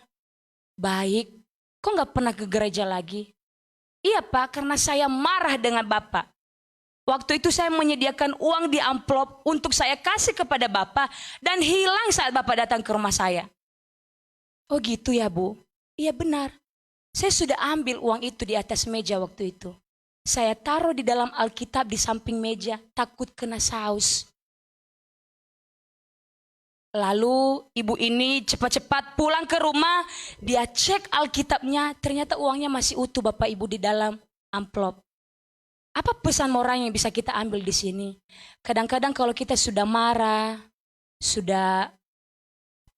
Baik, kok nggak pernah ke gereja lagi? Iya Pak, karena saya marah dengan Bapak. Waktu itu saya menyediakan uang di amplop untuk saya kasih kepada Bapak dan hilang saat Bapak datang ke rumah saya. Oh gitu ya Bu? Iya benar. Saya sudah ambil uang itu di atas meja waktu itu. Saya taruh di dalam Alkitab di samping meja, takut kena saus. Lalu ibu ini cepat-cepat pulang ke rumah, dia cek Alkitabnya, ternyata uangnya masih utuh Bapak Ibu di dalam amplop. Apa pesan moral yang bisa kita ambil di sini? Kadang-kadang kalau kita sudah marah, sudah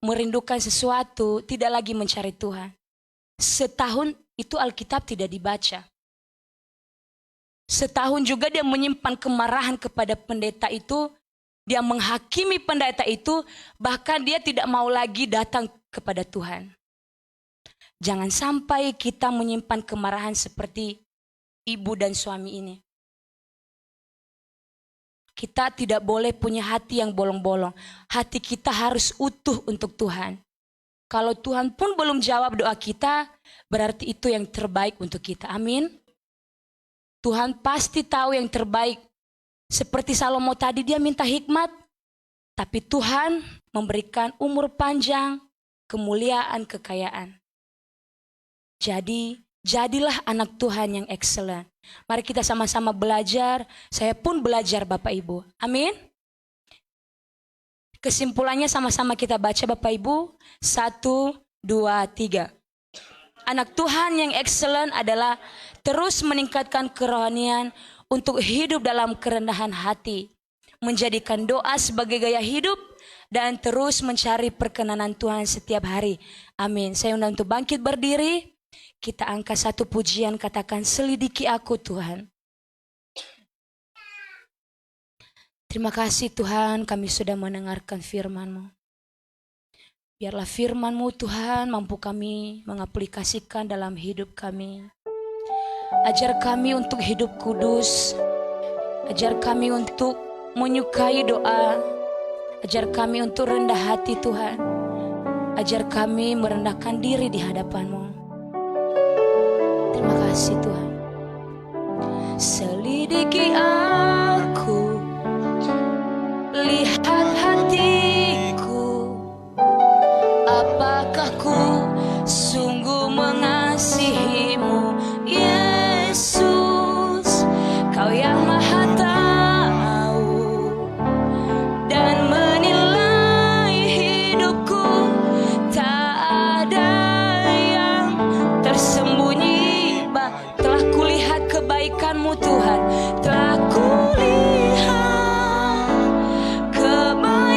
merindukan sesuatu, tidak lagi mencari Tuhan. Setahun itu Alkitab tidak dibaca. Setahun juga dia menyimpan kemarahan kepada pendeta itu. Dia menghakimi pendeta itu. Bahkan dia tidak mau lagi datang kepada Tuhan. Jangan sampai kita menyimpan kemarahan seperti ibu dan suami ini. Kita tidak boleh punya hati yang bolong-bolong. Hati kita harus utuh untuk Tuhan. Kalau Tuhan pun belum jawab doa kita, berarti itu yang terbaik untuk kita. Amin. Tuhan pasti tahu yang terbaik. Seperti Salomo tadi, dia minta hikmat. Tapi Tuhan memberikan umur panjang, kemuliaan, kekayaan. Jadi, jadilah anak Tuhan yang excellent. Mari kita sama-sama belajar. Saya pun belajar Bapak Ibu. Amin. Kesimpulannya sama-sama kita baca Bapak Ibu. 1, 2, 3. Anak Tuhan yang excellent adalah terus meningkatkan kerohanian untuk hidup dalam kerendahan hati. Menjadikan doa sebagai gaya hidup dan terus mencari perkenanan Tuhan setiap hari. Amin. Saya undang untuk bangkit berdiri. Kita angkat 1 pujian, katakan, selidiki aku Tuhan. Terima kasih Tuhan, kami sudah mendengarkan firman-Mu. Biarlah firman-Mu Tuhan mampu kami mengaplikasikan dalam hidup kami. Ajar kami untuk hidup kudus. Ajar kami untuk menyukai doa. Ajar kami untuk rendah hati Tuhan. Ajar kami merendahkan diri di hadapan-Mu. Terima kasih Tuhan. Selidiki aku, lihat hatiku, apakah ku sungguh mengasihimu, Yesus. Kau yang maha tahu dan menilai hidupku, tak ada yang tersembunyi. Telah kulihat kebaikan-Mu Tuhan, telah kulihat kebaikan-Mu.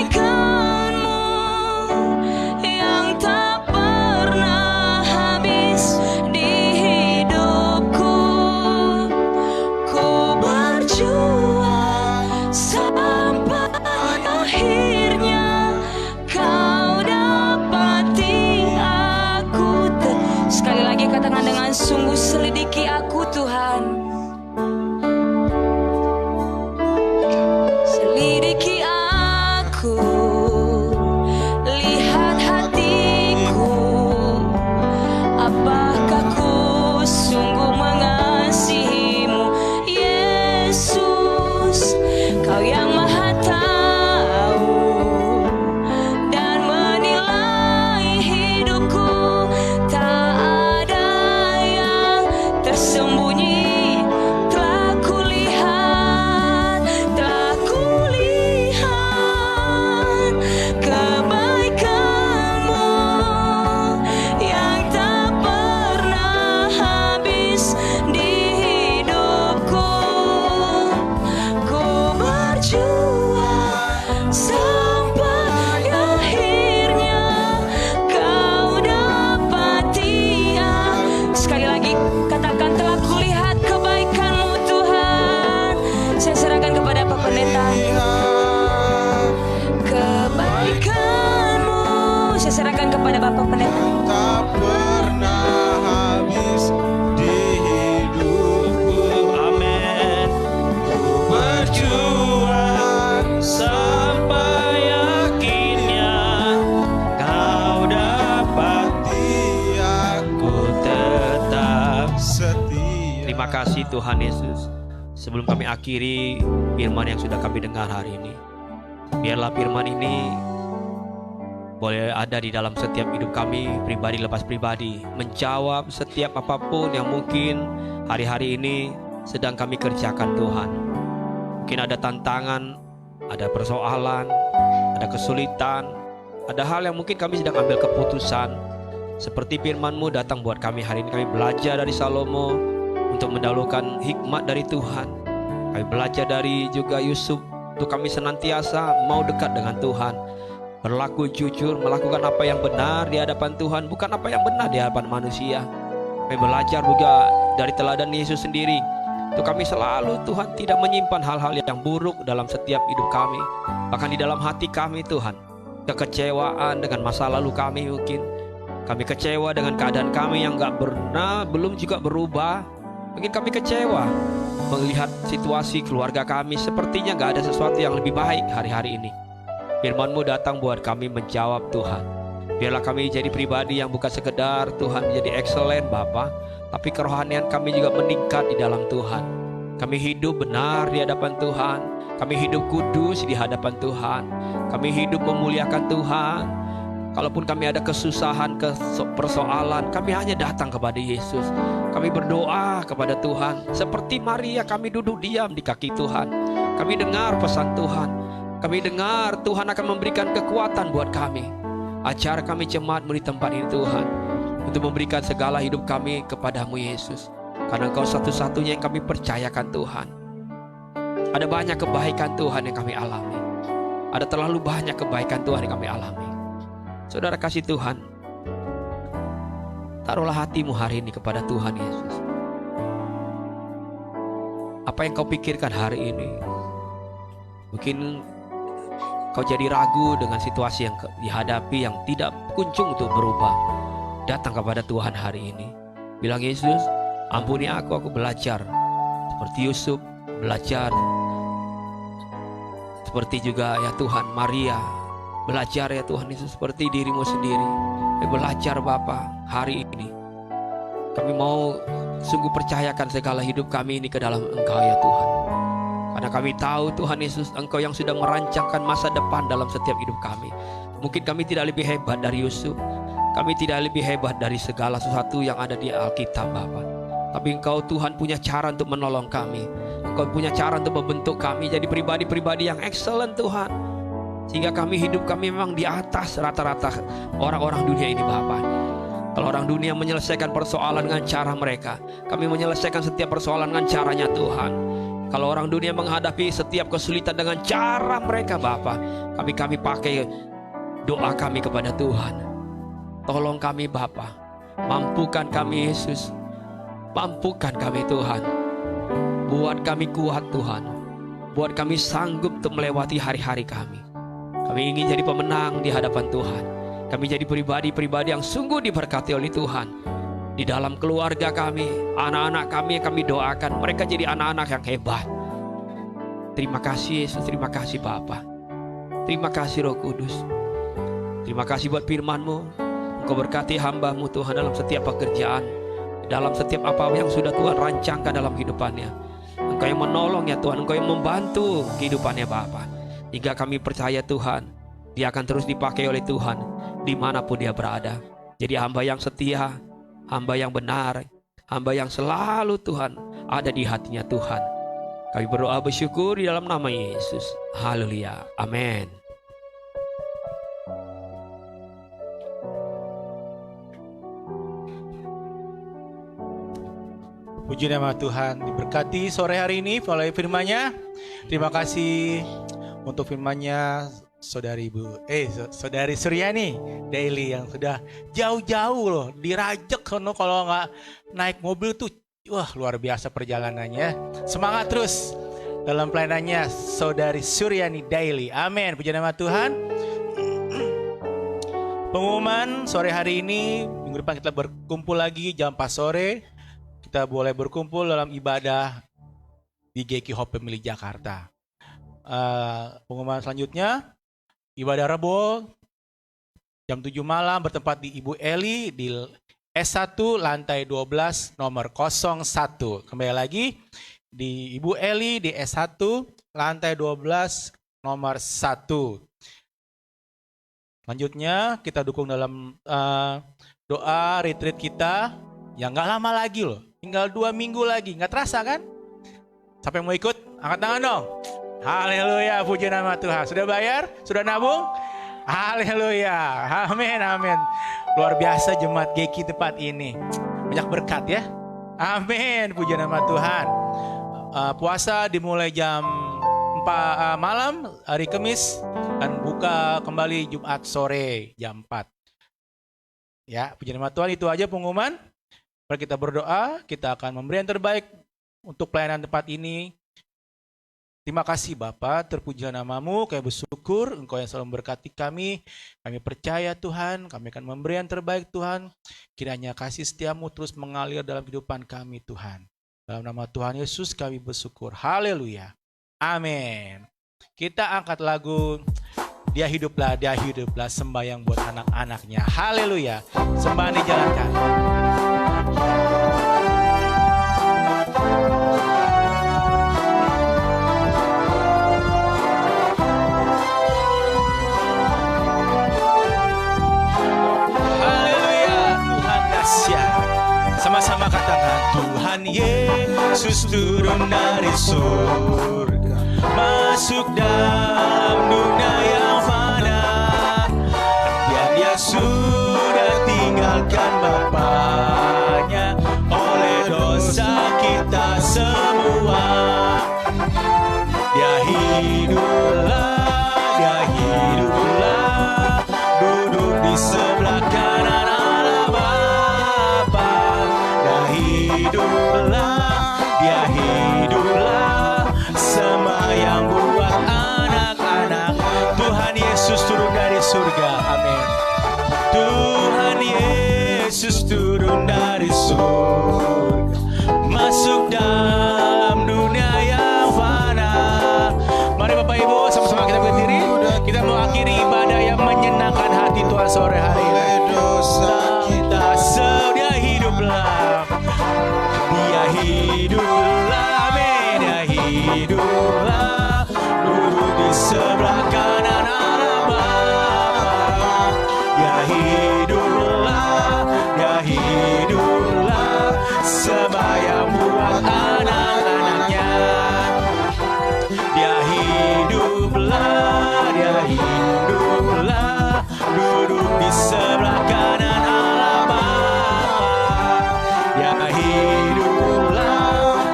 sampai akhirnya kau dapati aku. Sekali lagi katakan, telah kulihat kebaikan-Mu Tuhan. Saya serahkan kepada Pak Pendeta. Kebaikan-Mu, saya serahkan kepada Bapak Pendeta. tak pernah habis di hidupku. Amin. Berjuang Sampai akhirnya kau dapati aku tetap. setia. Terima kasih Tuhan Yesus. Sebelum kami akhiri firman yang sudah kami dengar hari ini, biarlah firman ini boleh ada di dalam setiap hidup kami, pribadi lepas pribadi, menjawab setiap apapun yang mungkin hari-hari ini sedang kami kerjakan Tuhan. Mungkin ada tantangan, ada persoalan, ada kesulitan, ada hal yang mungkin kami sedang ambil keputusan. Seperti firman-Mu datang buat kami hari ini, kami belajar dari Salomo untuk mendahulukan hikmat dari Tuhan. Kami belajar dari juga Yusuf untuk kami senantiasa mau dekat dengan Tuhan, berlaku jujur, melakukan apa yang benar di hadapan Tuhan, bukan apa yang benar di hadapan manusia. Kami belajar juga dari teladan Yesus sendiri, untuk kami selalu Tuhan tidak menyimpan hal-hal yang buruk dalam setiap hidup kami. Bahkan di dalam hati kami Tuhan, kekecewaan dengan masa lalu kami, mungkin kami kecewa dengan keadaan kami yang belum juga berubah. Mungkin kami kecewa melihat situasi keluarga kami, sepertinya gak ada sesuatu yang lebih baik hari-hari ini. Firman-Mu datang buat kami menjawab Tuhan. Biarlah kami jadi pribadi yang bukan sekedar Tuhan menjadi excellent Bapa, tapi kerohanian kami juga meningkat di dalam Tuhan. Kami hidup benar di hadapan Tuhan, kami hidup kudus di hadapan Tuhan, kami hidup memuliakan Tuhan. Kalaupun kami ada kesusahan, persoalan, kami hanya datang kepada Yesus. Kami berdoa kepada Tuhan. Seperti Maria, kami duduk diam di kaki Tuhan. Kami dengar pesan Tuhan. Kami dengar Tuhan akan memberikan kekuatan buat kami. Ajar kami jemaat-Mu di tempat ini Tuhan, untuk memberikan segala hidup kami kepada-Mu Yesus. Karena Engkau satu-satunya yang kami percayakan Tuhan. Ada banyak kebaikan Tuhan yang kami alami. Ada terlalu banyak kebaikan Tuhan yang kami alami. Saudara kasih Tuhan, taruhlah hatimu hari ini kepada Tuhan Yesus. Apa yang kau pikirkan hari ini? Mungkin kau jadi ragu dengan situasi yang dihadapi yang tidak kunjung untuk berubah. Datang kepada Tuhan hari ini. Bilang, Yesus, ampuni aku belajar. Seperti Yusuf belajar. Seperti juga ya Tuhan, Maria belajar ya Tuhan Yesus, seperti diri-Mu sendiri. Belajar Bapa hari ini. Kami mau sungguh percayakan segala hidup kami ini ke dalam Engkau ya Tuhan. Karena kami tahu Tuhan Yesus, Engkau yang sudah merancangkan masa depan dalam setiap hidup kami. Mungkin kami tidak lebih hebat dari Yusuf, kami tidak lebih hebat dari segala sesuatu yang ada di Alkitab Bapa. Tapi Engkau Tuhan punya cara untuk menolong kami. Engkau punya cara untuk membentuk kami jadi pribadi-pribadi yang excellent Tuhan. Sehingga hidup kami memang di atas rata-rata orang-orang dunia ini Bapa. Kalau orang dunia menyelesaikan persoalan dengan cara mereka, kami menyelesaikan setiap persoalan dengan caranya Tuhan. Kalau orang dunia menghadapi setiap kesulitan dengan cara mereka Bapa, kami pakai doa kami kepada Tuhan. Tolong kami Bapa, mampukan kami Yesus, mampukan kami Tuhan. Buat kami kuat Tuhan, buat kami sanggup untuk melewati hari-hari kami. Kami ingin jadi pemenang di hadapan Tuhan. Kami jadi pribadi-pribadi yang sungguh diberkati oleh Tuhan. Di dalam keluarga kami, anak-anak kami yang kami doakan, mereka jadi anak-anak yang hebat. Terima kasih Yesus, terima kasih Bapa. Terima kasih Roh Kudus. Terima kasih buat firman-Mu. Engkau berkati hamba-Mu Tuhan dalam setiap pekerjaan, dalam setiap apa yang sudah Tuhan rancangkan dalam kehidupannya. Engkau yang menolong ya Tuhan, Engkau yang membantu kehidupannya Bapa. Hingga kami percaya Tuhan, dia akan terus dipakai oleh Tuhan dimanapun dia berada. Jadi hamba yang setia, hamba yang benar, hamba yang selalu Tuhan ada di hatinya Tuhan. Kami berdoa bersyukur di dalam nama Yesus. Haleluya. Amin. Puji nama Tuhan, diberkati sore hari ini oleh firman-Nya. Terima kasih Untuk firman-Nya Saudari Suryani Daily yang sudah jauh-jauh loh dirajek sono, kalau nggak naik mobil tuh wah luar biasa perjalanannya. Semangat terus dalam pelayanannya Saudari Suryani Daily. Amin. Puji nama Tuhan. Pengumuman sore hari ini, minggu depan kita berkumpul lagi jam 4 sore. Kita boleh berkumpul dalam ibadah di GK Hope Family Jakarta. Pengumuman selanjutnya, ibadah Rebo jam 7 malam bertempat di Ibu Eli di S1 lantai 12 nomor 01. Kembali lagi di Ibu Eli di S1 lantai 12 nomor 1. Selanjutnya kita dukung dalam doa retreat kita yang gak lama lagi loh. Tinggal 2 minggu lagi, gak terasa kan? Sampai mau ikut? Angkat tangan dong. Haleluya, puji nama Tuhan. Sudah bayar? Sudah nabung? Haleluya, amin, amin. Luar biasa jemaat GK tempat ini. Banyak berkat ya. Amin, puji nama Tuhan. Puasa dimulai jam 4 malam hari Kamis dan buka kembali Jumat sore jam 4. Ya, puji nama Tuhan. Itu aja pengumuman. Mari kita berdoa, kita akan memberi yang terbaik untuk pelayanan tempat ini. Terima kasih Bapa, terpujilah namamu, kami bersyukur Engkau yang selalu memberkati kami. Kami percaya Tuhan, kami akan memberi yang terbaik Tuhan. Kiranya kasih setiamu terus mengalir dalam kehidupan kami Tuhan. Dalam nama Tuhan Yesus kami bersyukur. Haleluya. Amin. Kita angkat lagu Dia hiduplah, sembahyang buat anak-anaknya. Haleluya. Sembahan dijalankan. Sama-sama katakan, Tuhan Yesus turun dari surga, masuk dalam dunia yang fana. Dia sudah tinggalkan Bapaknya oleh dosa kita semua. Dia hiduplah, duduk di sebelah kanan Allah Bapa. Dia hiduplah, sembahyang buat anak-anak. Tuhan Yesus turun dari surga, amin. Tuhan Yesus turun dari surga, masuk dalam dunia yang fana. Mari Bapak Ibu sama-sama kita berdiri. Kita mau akhiri ibadah yang menyenangkan hati Tuhan sore hari ini. Dia hiduplah, amin. Dia hiduplah, duduk di sebelah kanan Allah Bapa. Dia hiduplah, sembahyang buat anak-anaknya. Dia hiduplah, duduk di sebelah kanan Allah Bapa.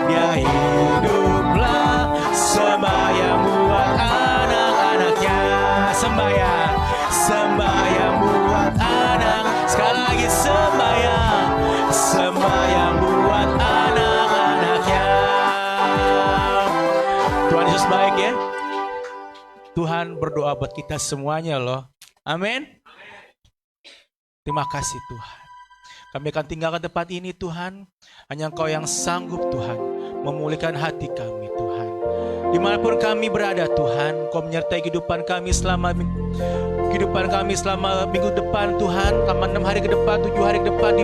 Dia hiduplah, sembahyang buat anak-anaknya. Sembahyang buat anak. Sekali lagi sembahyang buat anak-anaknya. Tuhan Yesus baik ya. Tuhan berdoa buat kita semuanya loh. Amin. Terima kasih Tuhan. Kami akan tinggalkan tempat ini Tuhan. Hanya Engkau yang sanggup Tuhan memulihkan hati kami Tuhan. Dimanapun kami berada Tuhan, Engkau menyertai kehidupan kami selama minggu depan Tuhan. Selama 6 hari ke depan, 7 hari ke depan,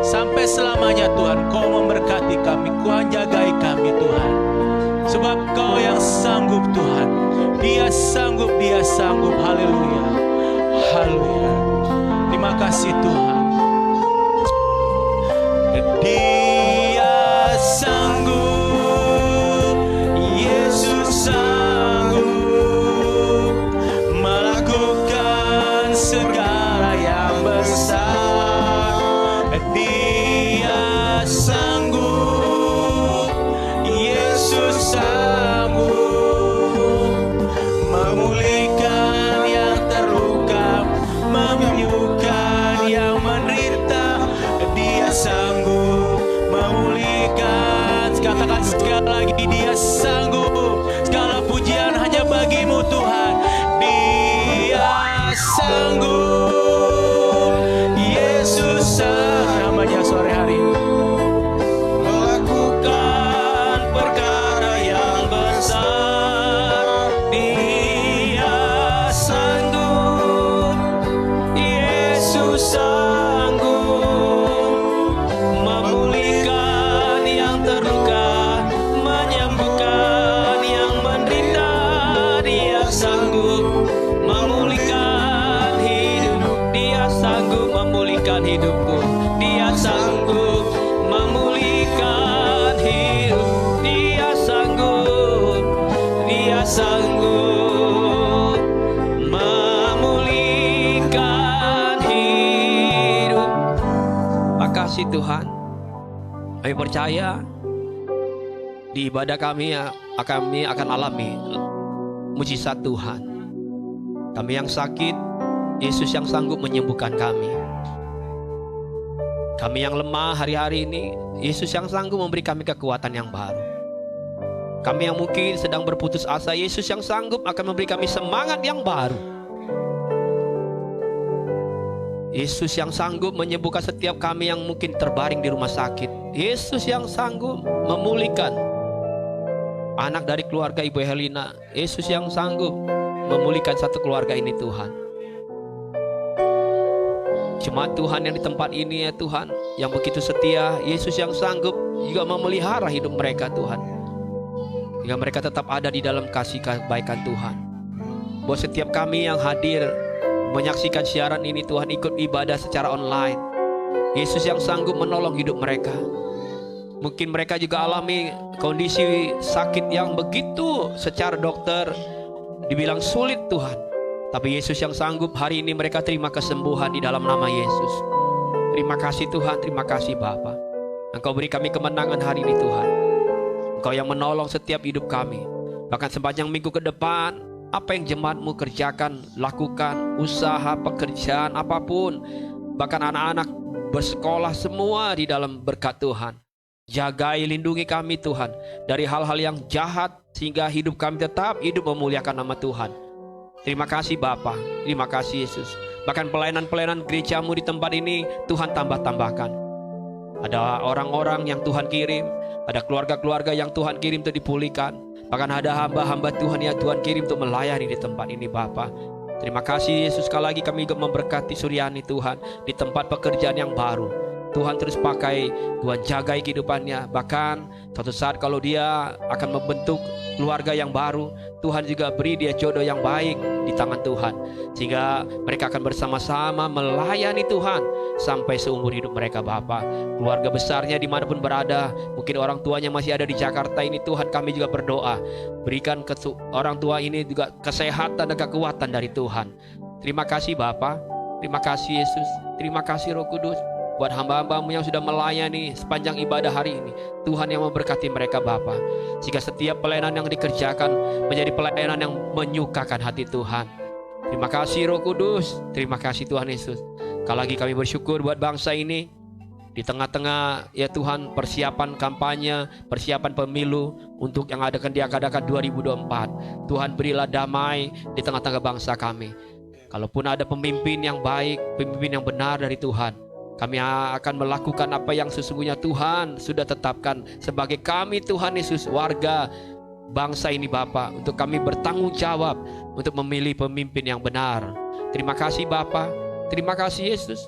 sampai selamanya Tuhan. Engkau memberkati kami, Engkau jagai kami Tuhan. Sebab Engkau yang sanggup Tuhan. Dia sanggup. Haleluya. Terima kasih Tuhan. Dia sanggup, Yesus sanggup melakukan segala yang besar. Dia sanggup, Yesus sanggup kasih Tuhan. Kami percaya di ibadah kami akan alami mujizat Tuhan. Kami yang sakit, Yesus yang sanggup menyembuhkan kami. Kami yang lemah hari-hari ini, Yesus yang sanggup memberi kami kekuatan yang baru. Kami yang mungkin sedang berputus asa, Yesus yang sanggup akan memberi kami semangat yang baru. Yesus yang sanggup menyembuhkan setiap kami yang mungkin terbaring di rumah sakit. Yesus yang sanggup memulihkan anak dari keluarga Ibu Helena. Yesus yang sanggup memulihkan satu keluarga ini Tuhan. Jemaat Tuhan yang di tempat ini ya Tuhan, yang begitu setia, Yesus yang sanggup juga memelihara hidup mereka Tuhan, hingga mereka tetap ada di dalam kasih kebaikan Tuhan. Buat setiap kami yang hadir menyaksikan siaran ini Tuhan, ikut ibadah secara online, Yesus yang sanggup menolong hidup mereka. Mungkin mereka juga alami kondisi sakit yang begitu secara dokter dibilang sulit Tuhan, tapi Yesus yang sanggup hari ini mereka terima kesembuhan di dalam nama Yesus. Terima kasih Tuhan, terima kasih Bapa. Engkau beri kami kemenangan hari ini Tuhan. Engkau yang menolong setiap hidup kami. Bahkan sepanjang minggu ke depan, apa yang jemaatmu kerjakan, lakukan, usaha, pekerjaan, apapun, bahkan anak-anak bersekolah semua di dalam berkat Tuhan. Jagai, lindungi kami Tuhan dari hal-hal yang jahat, sehingga hidup kami tetap hidup memuliakan nama Tuhan. Terima kasih Bapa, terima kasih Yesus. Bahkan pelayanan-pelayanan gerejamu di tempat ini Tuhan tambah-tambahkan. Ada orang-orang yang Tuhan kirim, ada keluarga-keluarga yang Tuhan kirim untuk dipulihkan. Bahkan ada hamba-hamba Tuhan yang Tuhan kirim untuk melayani di tempat ini Bapa. Terima kasih Yesus. Sekali lagi kami juga memberkati Suryani Tuhan di tempat pekerjaan yang baru. Tuhan terus pakai, Tuhan jagai kehidupannya. Bahkan suatu saat kalau dia akan membentuk keluarga yang baru, Tuhan juga beri dia jodoh yang baik di tangan Tuhan, sehingga mereka akan bersama-sama melayani Tuhan sampai seumur hidup mereka Bapa. Keluarga besarnya dimanapun berada, mungkin orang tuanya masih ada di Jakarta ini Tuhan, kami juga berdoa, berikan orang tua ini juga kesehatan dan kekuatan dari Tuhan. Terima kasih Bapa, terima kasih Yesus, terima kasih Roh Kudus. Buat hamba-hambamu yang sudah melayani sepanjang ibadah hari ini, Tuhan yang memberkati mereka Bapa, sehingga setiap pelayanan yang dikerjakan menjadi pelayanan yang menyukakan hati Tuhan. Terima kasih Roh Kudus, terima kasih Tuhan Yesus. Sekali lagi kami bersyukur buat bangsa ini. Di tengah-tengah ya Tuhan persiapan kampanye, persiapan pemilu untuk yang akan diadakan 2024. Tuhan berilah damai di tengah-tengah bangsa kami. Kalaupun ada pemimpin yang baik, pemimpin yang benar dari Tuhan, kami akan melakukan apa yang sesungguhnya Tuhan sudah tetapkan sebagai kami Tuhan Yesus, warga bangsa ini Bapa, untuk kami bertanggung jawab untuk memilih pemimpin yang benar. Terima kasih Bapa, terima kasih Yesus.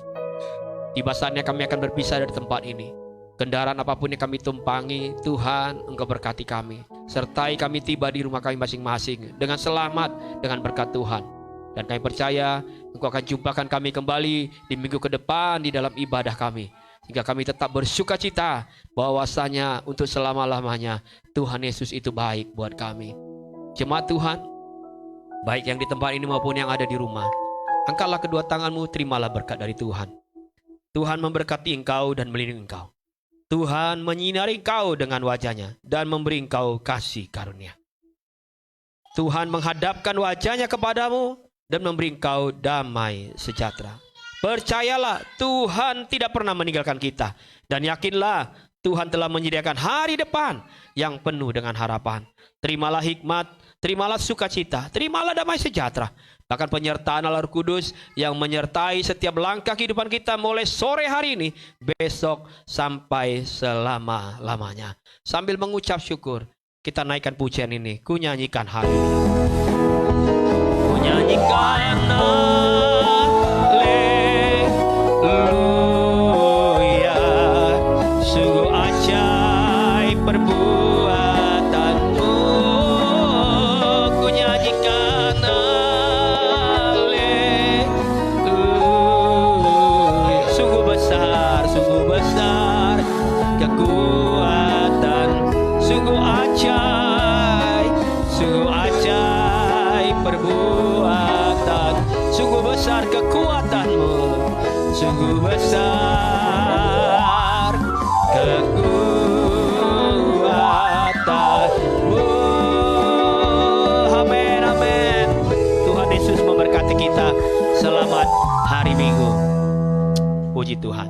Tiba saatnya kami akan berpisah dari tempat ini. Kendaraan apapun yang kami tumpangi, Tuhan Engkau berkati kami, sertai kami tiba di rumah kami masing-masing dengan selamat, dengan berkat Tuhan. Dan kami percaya Engkau akan jumpakan kami kembali di minggu ke depan di dalam ibadah kami, sehingga kami tetap bersuka cita bahwasanya untuk selama-lamanya Tuhan Yesus itu baik buat kami. Jemaat Tuhan, baik yang di tempat ini maupun yang ada di rumah, angkatlah kedua tanganmu, terimalah berkat dari Tuhan. Tuhan memberkati engkau dan melindungi engkau. Tuhan menyinari engkau dengan wajahnya dan memberi engkau kasih karunia. Tuhan menghadapkan wajahnya kepadamu dan memberi engkau damai sejahtera. Percayalah, Tuhan tidak pernah meninggalkan kita. Dan yakinlah, Tuhan telah menyediakan hari depan yang penuh dengan harapan. Terimalah hikmat, terimalah sukacita, terimalah damai sejahtera. Bahkan penyertaan Allah Roh Kudus yang menyertai setiap langkah kehidupan kita mulai sore hari ini, besok sampai selama-lamanya. Sambil mengucap syukur, kita naikkan pujian ini. Ku nyanyikan haleluya. Ku nyanyikan haleluya. Sungguh ajaib perbuatanmu. Ku nyanyikan haleluya. Sungguh besar kekuatan. Sungguh ajaib perbuatan. Sungguh besar kekuatanmu, sungguh besar. Puji Tuhan.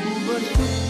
Ku bersyukur